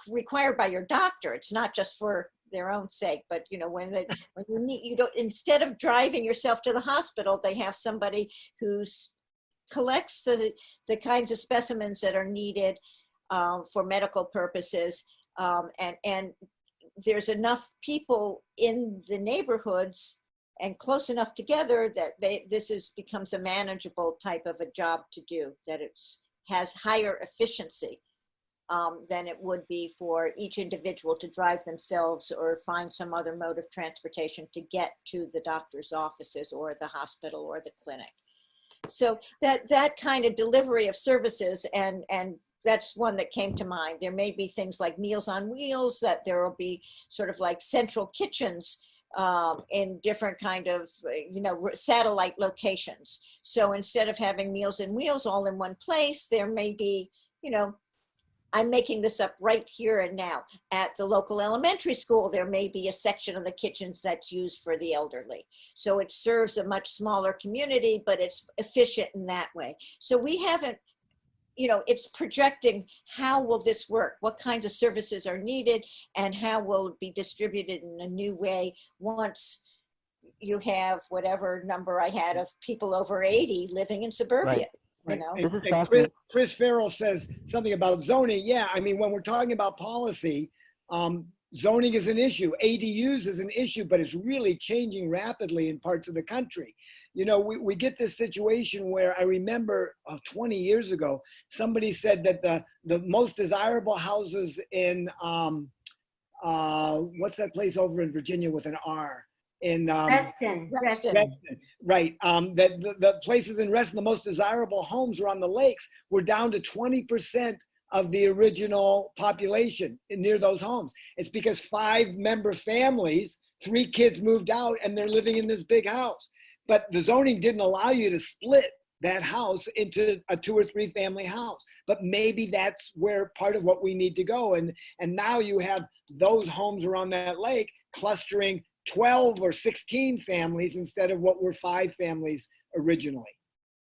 required by your doctor. It's not just for their own sake, but when you need, you don't, instead of driving yourself to the hospital, they have somebody who collects the kinds of specimens that are needed for medical purposes, and there's enough people in the neighborhoods and close enough together that this becomes a manageable type of a job to do, that it has higher efficiency than it would be for each individual to drive themselves or find some other mode of transportation to get to the doctor's offices or the hospital or the clinic. So that kind of delivery of services, and that's one that came to mind. There may be things like Meals on Wheels, that there will be sort of like central kitchens in different kind of, satellite locations. So instead of having Meals on Wheels all in one place, there may be, I'm making this up right here and now. At the local elementary school, there may be a section of the kitchens that's used for the elderly. So it serves a much smaller community, but it's efficient in that way. So we haven't, it's projecting how will this work, what kinds of services are needed, and how will it be distributed in a new way once you have whatever number I had of people over 80 living in suburbia. Right. Right. This is And fascinating. Chris Farrell says something about zoning. Yeah, I mean, when we're talking about policy, zoning is an issue. ADUs is an issue, but it's really changing rapidly in parts of the country. We get this situation where I remember 20 years ago, somebody said that the most desirable houses in, what's that place over in Virginia with an R? In Reston. Right. That the places in Reston, the most desirable homes were on the lakes, were down to 20% of the original population near those homes. It's because 5-member families, 3 kids moved out, and they're living in this big house. But the zoning didn't allow you to split that house into a 2 or 3 family house. But maybe that's where part of what we need to go. And now you have those homes around that lake clustering 12 or 16 families instead of what were 5 families originally.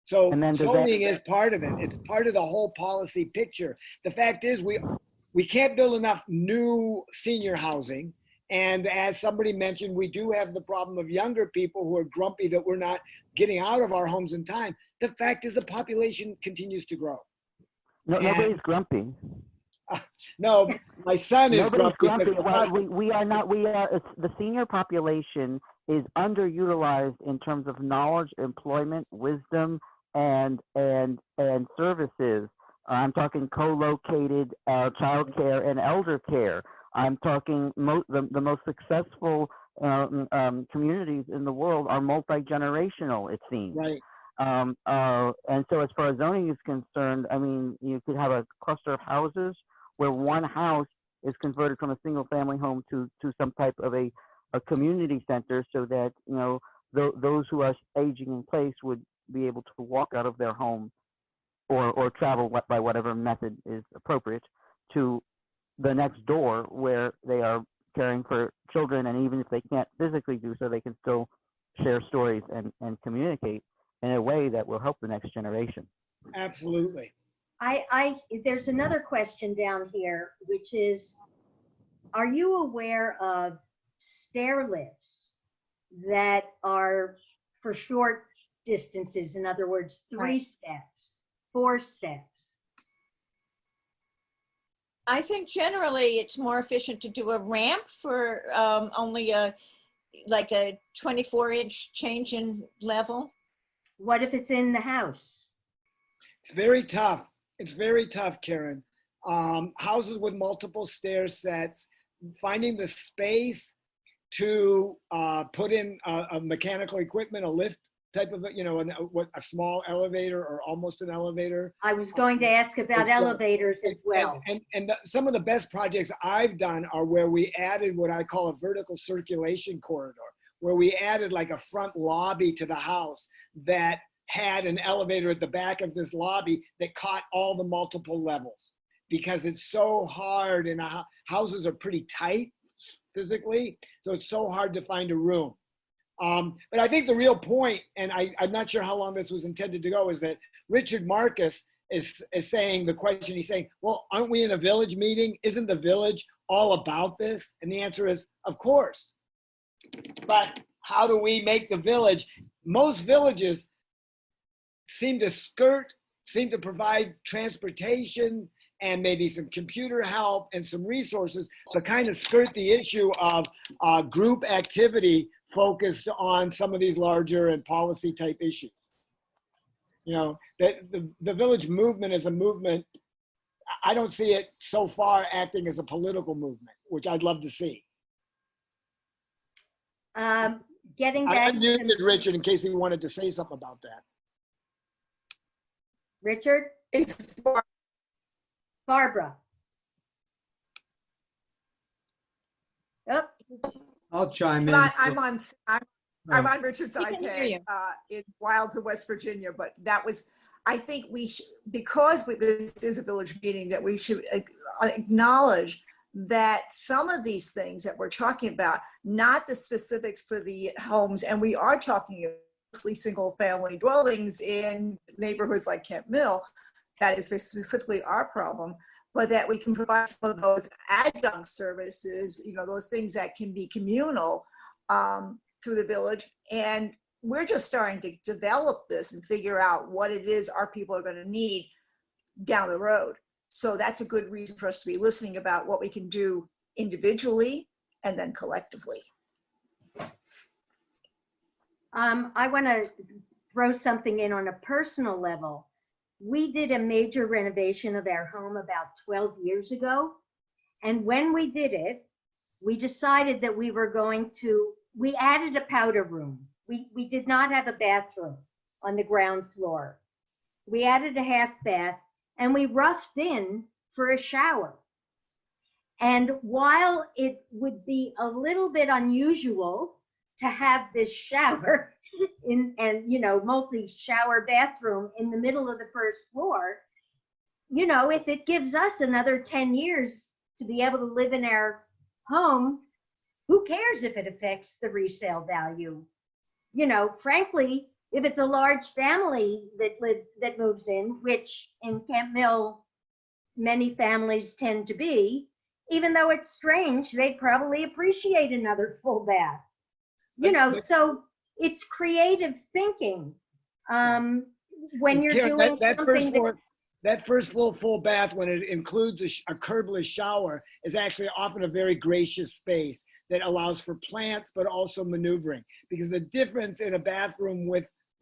So zoning is part of it. It's part of the whole policy picture. The fact is we can't build enough new senior housing. And as somebody mentioned, we do have the problem of younger people who are grumpy that we're not getting out of our homes in time. The fact is the population continues to grow. No, nobody's grumpy. No, my son is Nobody's grumpy. Well, we are not. The senior population is underutilized in terms of knowledge, employment, wisdom, and services. I'm talking co-located childcare and elder care. I'm talking the most successful communities in the world are multi-generational, it seems. Right. And so as far as zoning is concerned, I mean, you could have a cluster of houses where one house is converted from a single family home to some type of a community center, so that, those who are aging in place would be able to walk out of their home or travel by whatever method is appropriate to the next door where they are caring for children. And even if they can't physically do so, they can still share stories and communicate in a way that will help the next generation. Absolutely. There's another question down here, which is, are you aware of stair lifts that are for short distances. In other words, 3 Right. steps, 4 steps. I think generally it's more efficient to do a ramp for only like a 24-inch change in level. What if it's in the house? It's very tough. It's very tough, Karen. Houses with multiple stair sets, finding the space to put in a mechanical equipment, a lift type of, a small elevator or almost an elevator. I was going to ask about elevators as well. And some of the best projects I've done are where we added what I call a vertical circulation corridor, where we added like a front lobby to the house that had an elevator at the back of this lobby that caught all the multiple levels, because it's so hard, and houses are pretty tight physically, so it's so hard to find a room. But I think the real point, and I'm not sure how long this was intended to go, is that Richard Marcus is saying the question, he's saying, well, aren't we in a village meeting? Isn't the village all about this? And the answer is, of course. But how do we make the village? Most villages seem to provide transportation and maybe some computer help and some resources to kind of skirt the issue of group activity focused on some of these larger and policy type issues. The village movement is a movement. I don't see it so far acting as a political movement, which I'd love to see. Getting I back unmuted Richard in case he wanted to say something about that. Richard? It's Barbara? Oh, I'll chime in. I'm on Richard's We can hear you. iPad in Wilds of West Virginia, but that was, I think we should, because this is a village meeting, that we should acknowledge that some of these things that we're talking about, not the specifics for the homes, and we are talking mostly single family dwellings in neighborhoods like Kemp Mill, that is specifically our problem, but that we can provide some of those adjunct services, those things that can be communal through the village. And we're just starting to develop this and figure out what it is our people are going to need down the road. So that's a good reason for us to be listening about what we can do individually and then collectively. I want to throw something in on a personal level. We did a major renovation of our home about 12 years ago. And when we did it, we decided that we added a powder room. We did not have a bathroom on the ground floor. We added a half bath and we roughed in for a shower. And while it would be a little bit unusual to have this shower multi-shower bathroom in the middle of the first floor, if it gives us another 10 years to be able to live in our home, who cares if it affects the resale value? Frankly, if it's a large family that moves in, which in Kemp Mill, many families tend to be, even though it's strange, they'd probably appreciate another full bath. So it's creative thinking. When you're doing something that first full bath, when it includes a curbless shower, is actually often a very gracious space that allows for plants, but also maneuvering. Because the difference in a bathroom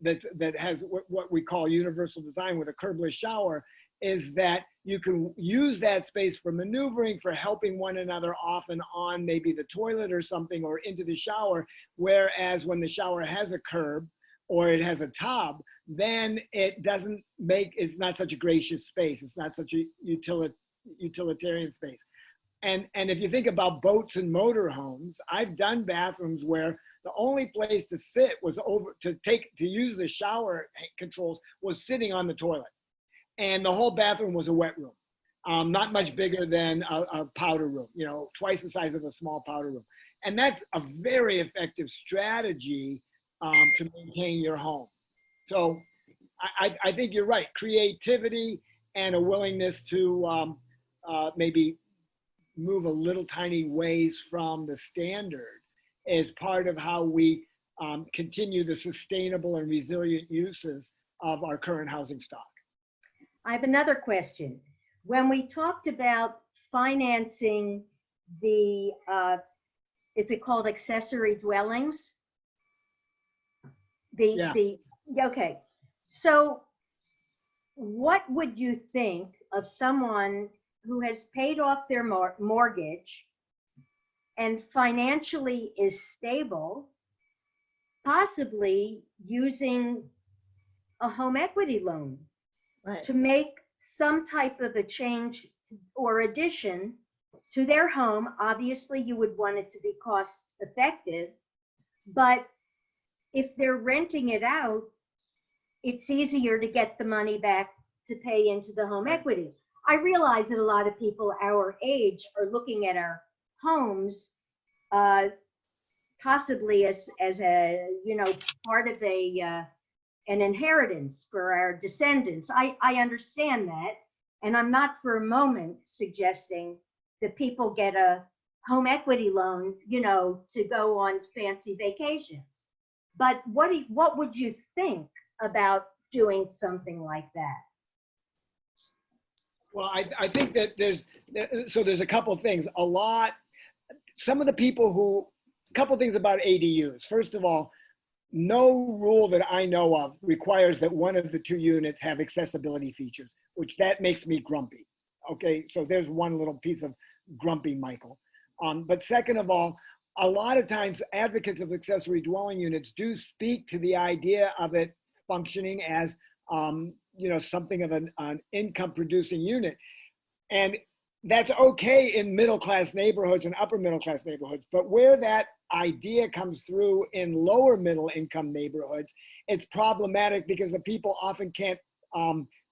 that has what we call universal design with a curbless shower is that you can use that space for maneuvering, for helping one another off and on maybe the toilet or something, or into the shower. Whereas when the shower has a curb or it has a tub, then it's not such a gracious space. It's not such a utilitarian space. And if you think about boats and motorhomes, I've done bathrooms where the only place to sit was to use the shower controls was sitting on the toilet. And the whole bathroom was a wet room, not much bigger than a powder room, twice the size of a small powder room. And that's a very effective strategy to maintain your home. So I think you're right. Creativity and a willingness to maybe move a little tiny ways from the standard is part of how we continue the sustainable and resilient uses of our current housing stock. I have another question. When we talked about financing the, is it called accessory dwellings? Yeah. Okay. So what would you think of someone who has paid off their mortgage and financially is stable, possibly using a home equity loan Right. to make some type of a change or addition to their home? Obviously, you would want it to be cost effective, but if they're renting it out, it's easier to get the money back to pay into the home equity. I realize that a lot of people our age are looking at our homes possibly as a, you know, part of an inheritance for our descendants. I understand that, and I'm not for a moment suggesting that people get a home equity loan, you know, to go on fancy vacations. But what would you think about doing something like that? Well, I think that there's a couple things. Some of the people a couple things about ADUs. First of all, no rule that I know of requires that one of the two units have accessibility features, which that makes me grumpy. Okay, so there's one little piece of grumpy Michael. But second of all, a lot of times advocates of accessory dwelling units do speak to the idea of it functioning as you know, something of an income producing unit. And that's okay in middle-class neighborhoods and upper middle-class neighborhoods. But where that idea comes through in lower middle income neighborhoods, it's problematic because the people often can't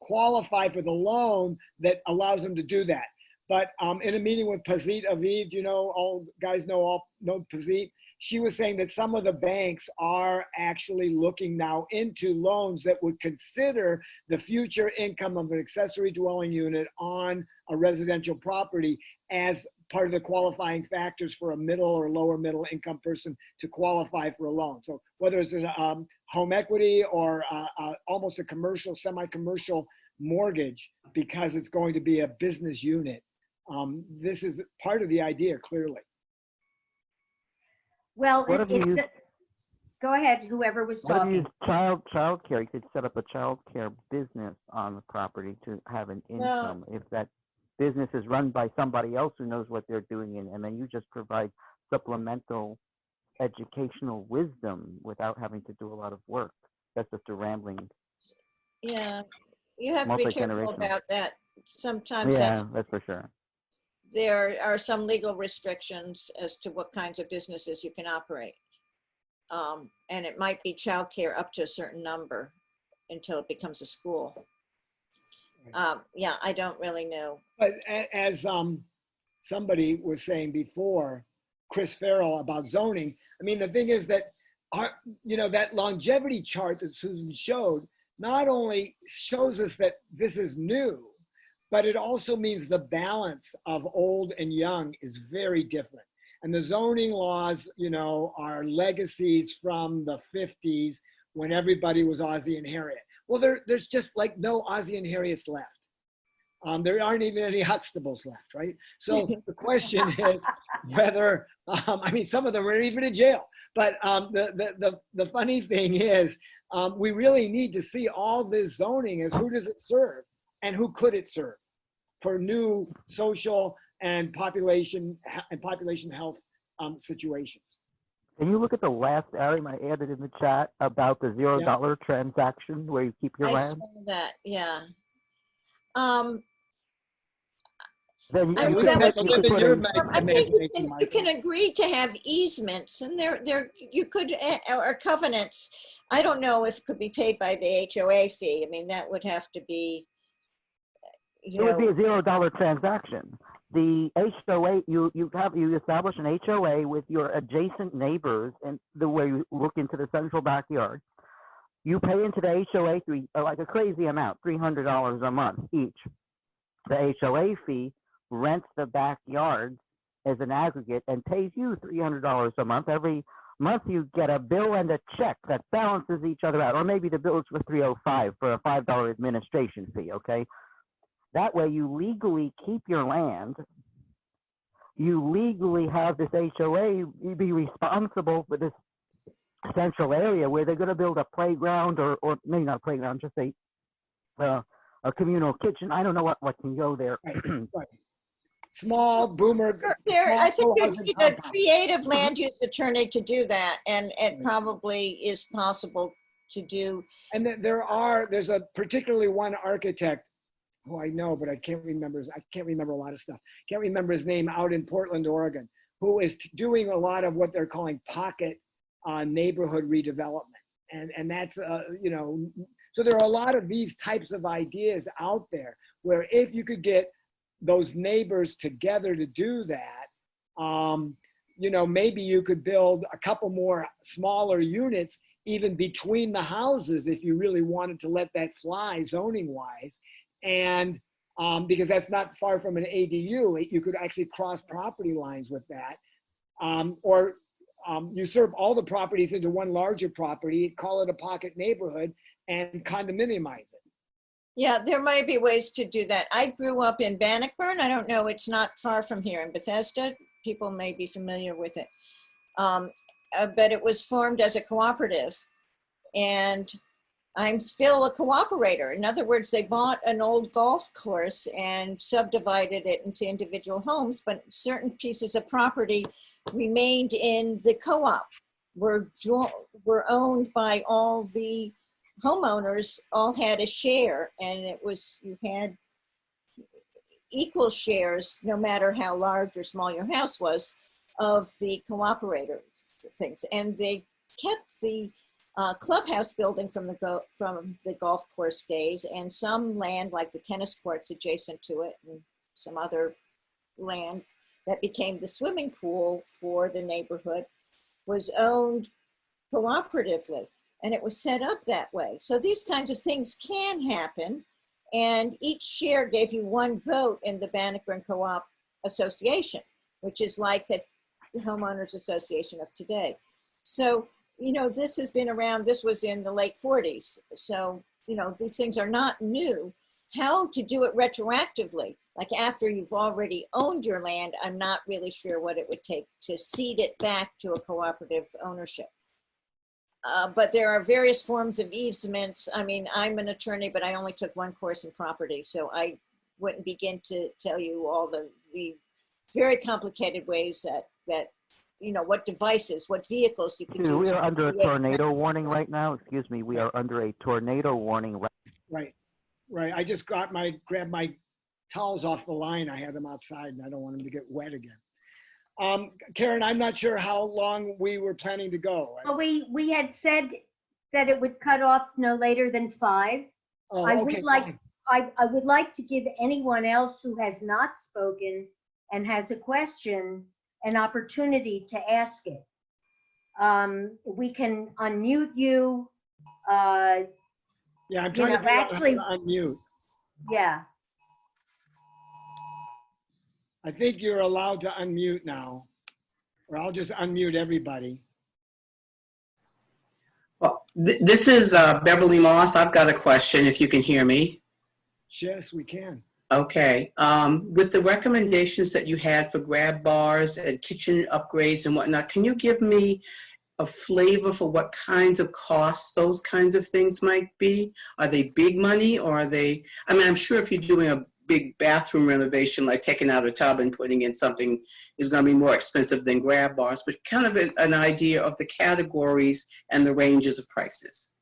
qualify for the loan that allows them to do that. But in a meeting with Pazit Aviv, you know, all guys know Pazit, she was saying that some of the banks are actually looking now into loans that would consider the future income of an accessory dwelling unit on a residential property as part of the qualifying factors for a middle or lower middle income person to qualify for a loan. So whether it's a home equity or almost a commercial, semi-commercial mortgage, because it's going to be a business unit. This is part of the idea, clearly. Well, What if you use, go ahead, whoever was what if you talking. use child care? You could set up a child care business on the property to have an income. If that business is run by somebody else who knows what they're doing, and then you just provide supplemental educational wisdom without having to do a lot of work. That's just a rambling. Yeah, you have to be careful Multi-generational. about that. Sometimes Yeah, that's for sure. there are some legal restrictions as to what kinds of businesses you can operate. And it might be childcare up to a certain number until it becomes a school. Yeah, I don't really know. But as somebody was saying before, Chris Farrell, about zoning, I mean, the thing is that, you know, that longevity chart that Susan showed not only shows us that this is new, but it also means the balance of old and young is very different. And the zoning laws, you know, are legacies from the 50s when everybody was Ozzie and Harriet. Well, there's just like no Ozzie and Harriets left. There aren't even any Huxtables left, right? So the question is whether, I mean, some of them are even in jail. But the funny thing is, we really need to see all this zoning as who does it serve and who could it serve for new social and population health situations. Can you look at the last area I added in the chat about the $0 transaction where you keep your I land? saw that, yeah. Then I you would- could that put- would- you could put your in- I think imagination, you Michael. can agree to have easements, and you could, or covenants. I don't know if it could be paid by the HOA fee. I mean, that would have to be, you It would be know, a $0 transaction. The HOA, you establish an HOA with your adjacent neighbors, and the way you look into the central backyard. You pay into the HOA like a crazy amount, $300 a month each. The HOA fee rents the backyard as an aggregate and pays you $300 a month every month you get a bill and a check that balances each other out, or maybe the bills were $305 for a $5 administration fee, okay? That way you legally keep your land. You legally have this HOA be responsible for this central area where they're going to build a playground, or maybe not a playground, just a communal kitchen. I don't know what can go there. Right. Small boomer. I think small you housing need a compound. creative land use attorney to do that, and it probably is possible to do. And there's a particularly one architect who I know, but I can't remember a lot of stuff. Can't remember his name, out in Portland, Oregon, who is doing a lot of what they're calling pocket neighborhood redevelopment. And that's, you know, so there are a lot of these types of ideas out there where if you could get those neighbors together to do that, you know, maybe you could build a couple more smaller units even between the houses if you really wanted to let that fly zoning wise. And because that's not far from an ADU, you could actually cross property lines with that. Or usurp all the properties into one larger property, call it a pocket neighborhood, and condominiumize it. Yeah, there might be ways to do that. I grew up in Bannockburn. I don't know, it's not far from here in Bethesda. People may be familiar with it. But it was formed as a cooperative, and I'm still a cooperator. In other words, they bought an old golf course and subdivided it into individual homes, but certain pieces of property remained in the co-op, were owned by all the homeowners, all had a share, and it was, you had equal shares, no matter how large or small your house was, of the cooperator things. And they kept the clubhouse building from the golf course days, and some land like the tennis courts adjacent to it, and some other land that became the swimming pool for the neighborhood was owned cooperatively, and it was set up that way. So these kinds of things can happen, and each share gave you one vote in the Bannockburn Co-op Association, which is like the homeowners association of today. So, you know, this has been around, this was in the late 40s. So, you know, these things are not new. How to do it retroactively, like after you've already owned your land, I'm not really sure what it would take to cede it back to a cooperative ownership. But there are various forms of easements. I mean, I'm an attorney, but I only took one course in property, so I wouldn't begin to tell you all the very complicated ways that you know, what devices, what vehicles you could use. We are under a tornado warning right now. Excuse me, we are under a tornado warning. Right. I just grabbed my towels off the line. I had them outside and I don't want them to get wet again. Karen, I'm not sure how long we were planning to go. Well, we had said that it would cut off no later than 5. Oh, I okay, would like fine. I would like to give anyone else who has not spoken and has a question an opportunity to ask it. We can unmute you. Yeah, I'm trying to figure out how to unmute. Yeah. I think you're allowed to unmute now, or I'll just unmute everybody. Well, this is Beverly Moss. I've got a question, if you can hear me. Yes, we can. Okay. With the recommendations that you had for grab bars and kitchen upgrades and whatnot, can you give me a flavor for what kinds of costs those kinds of things might be? Are they big money, or are they, I mean, I'm sure if you're doing a big bathroom renovation, like taking out a tub and putting in something, is going to be more expensive than grab bars, but kind of an idea of the categories and the ranges of prices.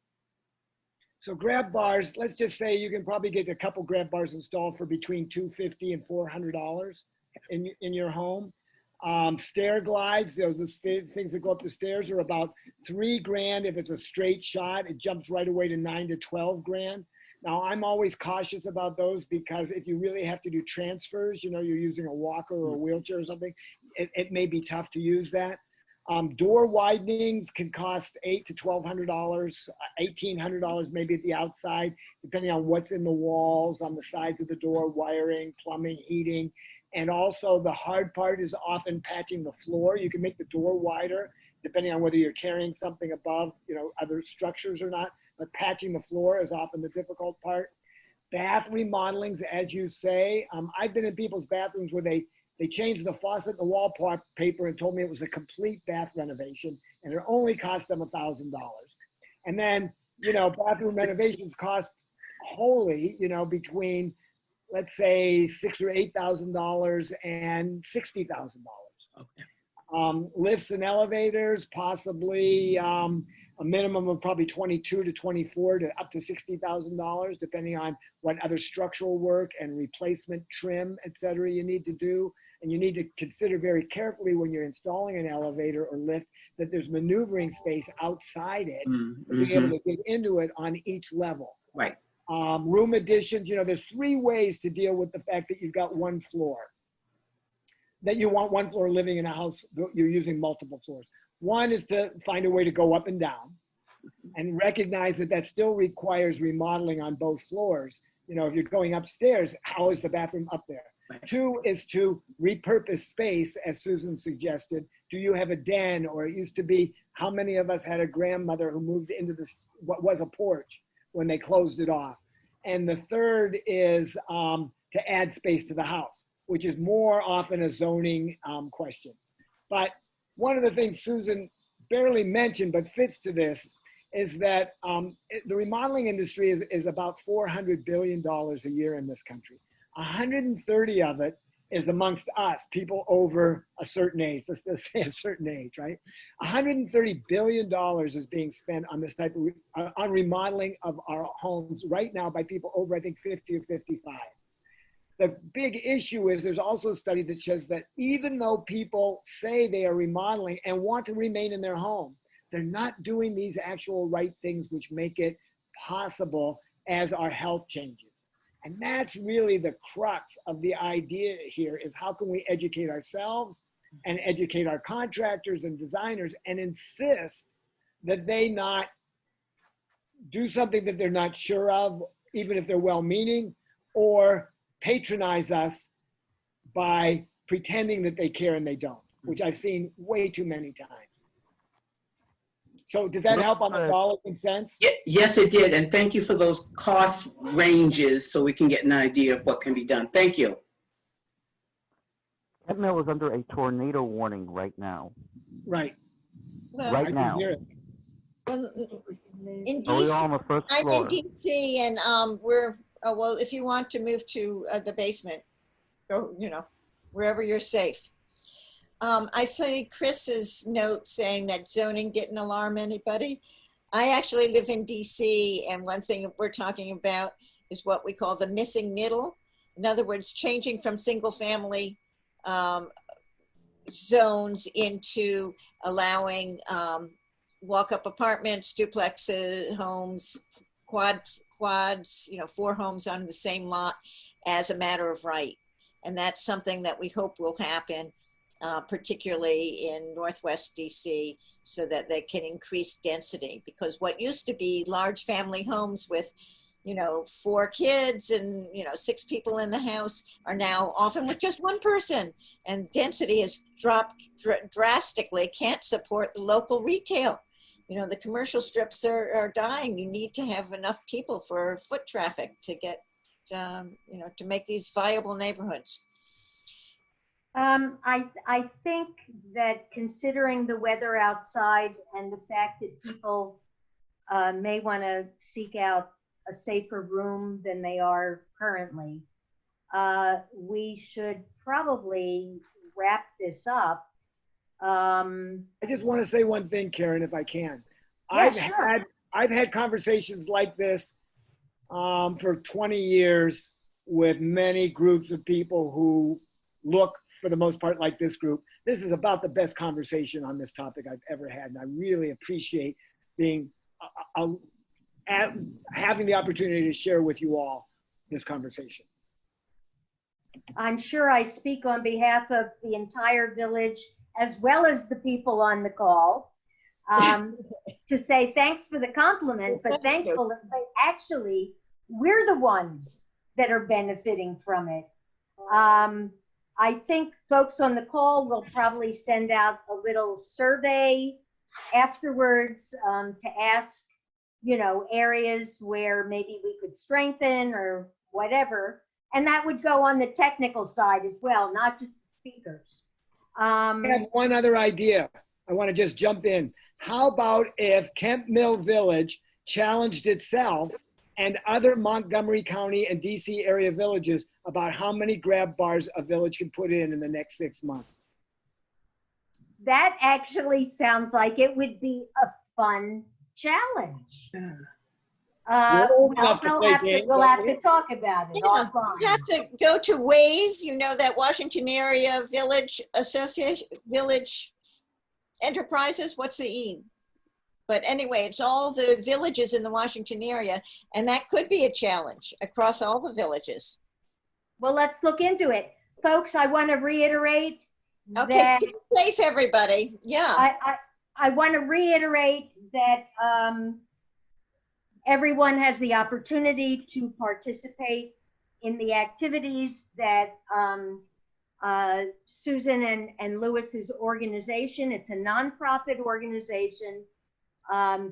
So grab bars, let's just say you can probably get a couple grab bars installed for between $250 and $400 in your home. Stair glides, those things that go up the stairs, are about $3,000 if it's a straight shot. It jumps right away to $9,000 to $12,000. Now, I'm always cautious about those because if you really have to do transfers, you know, you're using a walker or a wheelchair or something, it may be tough to use that. Door widenings can cost $800 to $1,200, $1,800 maybe at the outside, depending on what's in the walls, on the sides of the door, wiring, plumbing, heating. And also the hard part is often patching the floor. You can make the door wider depending on whether you're carrying something above, other structures or not. But patching the floor is often the difficult part. Bath remodelings, as you say, I've been in people's bathrooms where they changed the faucet and the wallpaper and told me it was a complete bath renovation, and it only cost them $1,000. And then, bathroom renovations cost wholly, between, let's say, $6,000 or $8,000 and $60,000. Okay. Lifts and elevators, possibly a minimum of probably 22 to 24 to up to $60,000, depending on what other structural work and replacement trim, et cetera, you need to do. And you need to consider very carefully when you're installing an elevator or lift that there's maneuvering space outside it to be able to get into it on each level. Right. Room additions, there's 3 ways to deal with the fact that you've got one floor. That you want one floor living in a house, you're using multiple floors. One is to find a way to go up and down and recognize that that still requires remodeling on both floors. If you're going upstairs, how is the bathroom up there? Right. 2 is to repurpose space, as Susan suggested. Do you have a den? Or it used to be, how many of us had a grandmother who moved into what was a porch when they closed it off? And the third is to add space to the house, which is more often a zoning question. But one of the things Susan barely mentioned, but fits to this, is that the remodeling industry is about $400 billion a year in this country. 130 of it is amongst us, people over a certain age. Let's just say a certain age, right? $130 billion is being spent on this type of, on remodeling of our homes right now by people over, I think, 50 or 55. The big issue is there's also a study that shows that even though people say they are remodeling and want to remain in their home, they're not doing these actual right things which make it possible as our health changes. And that's really the crux of the idea here, is how can we educate ourselves and educate our contractors and designers and insist that they not do something that they're not sure of, even if they're well-meaning, or patronize us by pretending that they care and they don't, which I've seen way too many times. So does that help on the dollars and cents? Yes, it did. And thank you for those cost ranges so we can get an idea of what can be done. Thank you. Kemp Mill is under a tornado warning right now. Right. Well, Right I can now. hear it. well, in Oh, we're DC, on the first I'm in floor. DC, and well, if you want to move to the basement, go, wherever you're safe. I see Chris's note saying that zoning didn't alarm anybody. I actually live in DC, and one thing we're talking about is what we call the missing middle. In other words, changing from single family zones into allowing walk-up apartments, duplexes, homes, quads, 4 homes on the same lot as a matter of right. And that's something that we hope will happen, particularly in Northwest DC, so that they can increase density. Because what used to be large family homes with 4 kids and 6 people in the house are now often with just 1 person, and density has dropped drastically, can't support the local retail. The commercial strips are dying. You need to have enough people for foot traffic to get, to make these viable neighborhoods. I think that considering the weather outside and the fact that people may want to seek out a safer room than they are currently, we should probably wrap this up. I just want to say one thing, Karen, if I can. Yeah, sure. I've had conversations like this for 20 years with many groups of people who look, for the most part, like this group. This is about the best conversation on this topic I've ever had, and I really appreciate being having the opportunity to share with you all this conversation. I'm sure I speak on behalf of the entire village, as well as the people on the call, to say thanks for the compliment, but thankful that actually we're the ones that are benefiting from it. I think folks on the call will probably send out a little survey afterwards to ask, areas where maybe we could strengthen or whatever. And that would go on the technical side as well, not just the speakers. I have one other idea. I want to just jump in. How about if Kemp Mill Village challenged itself and other Montgomery County and DC area villages about how many grab bars a village can put in the next 6 months? That actually sounds like it would be a fun challenge. We'll have to play games, we'll have to talk about it. Yeah, you have to go to WAVE, that Washington Area Village Association, Village Enterprises, what's the E? But anyway, it's all the villages in the Washington area, and that could be a challenge across all the villages. Well, let's look into it. Folks, I want to reiterate Okay, that stay safe, everybody. Yeah. I want to reiterate that everyone has the opportunity to participate in the activities that Susan and Lewis's organization, it's a nonprofit organization.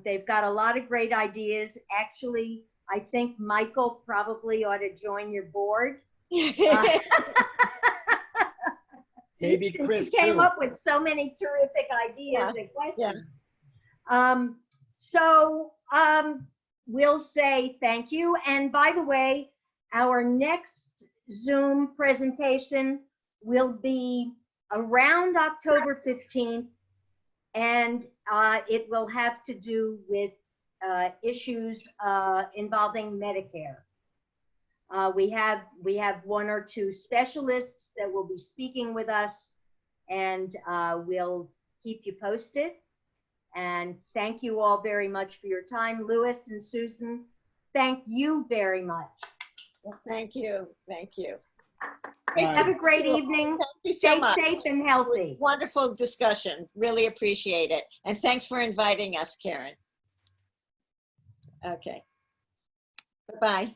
They've got a lot of great ideas. Actually, I think Michael probably ought to join your board. Maybe Chris He came too. up with so many terrific ideas and questions. We'll say thank you. And by the way, our next Zoom presentation will be around October 15th, and it will have to do with issues involving Medicare. We have one or two specialists that will be speaking with us, and we'll keep you posted. And thank you all very much for your time. Lewis and Susan, thank you very much. Well, thank you. Thank you. Have a great evening. Thank you so much. Stay safe and healthy. Wonderful discussion. Really appreciate it. And thanks for inviting us, Karen. Okay. Bye-bye.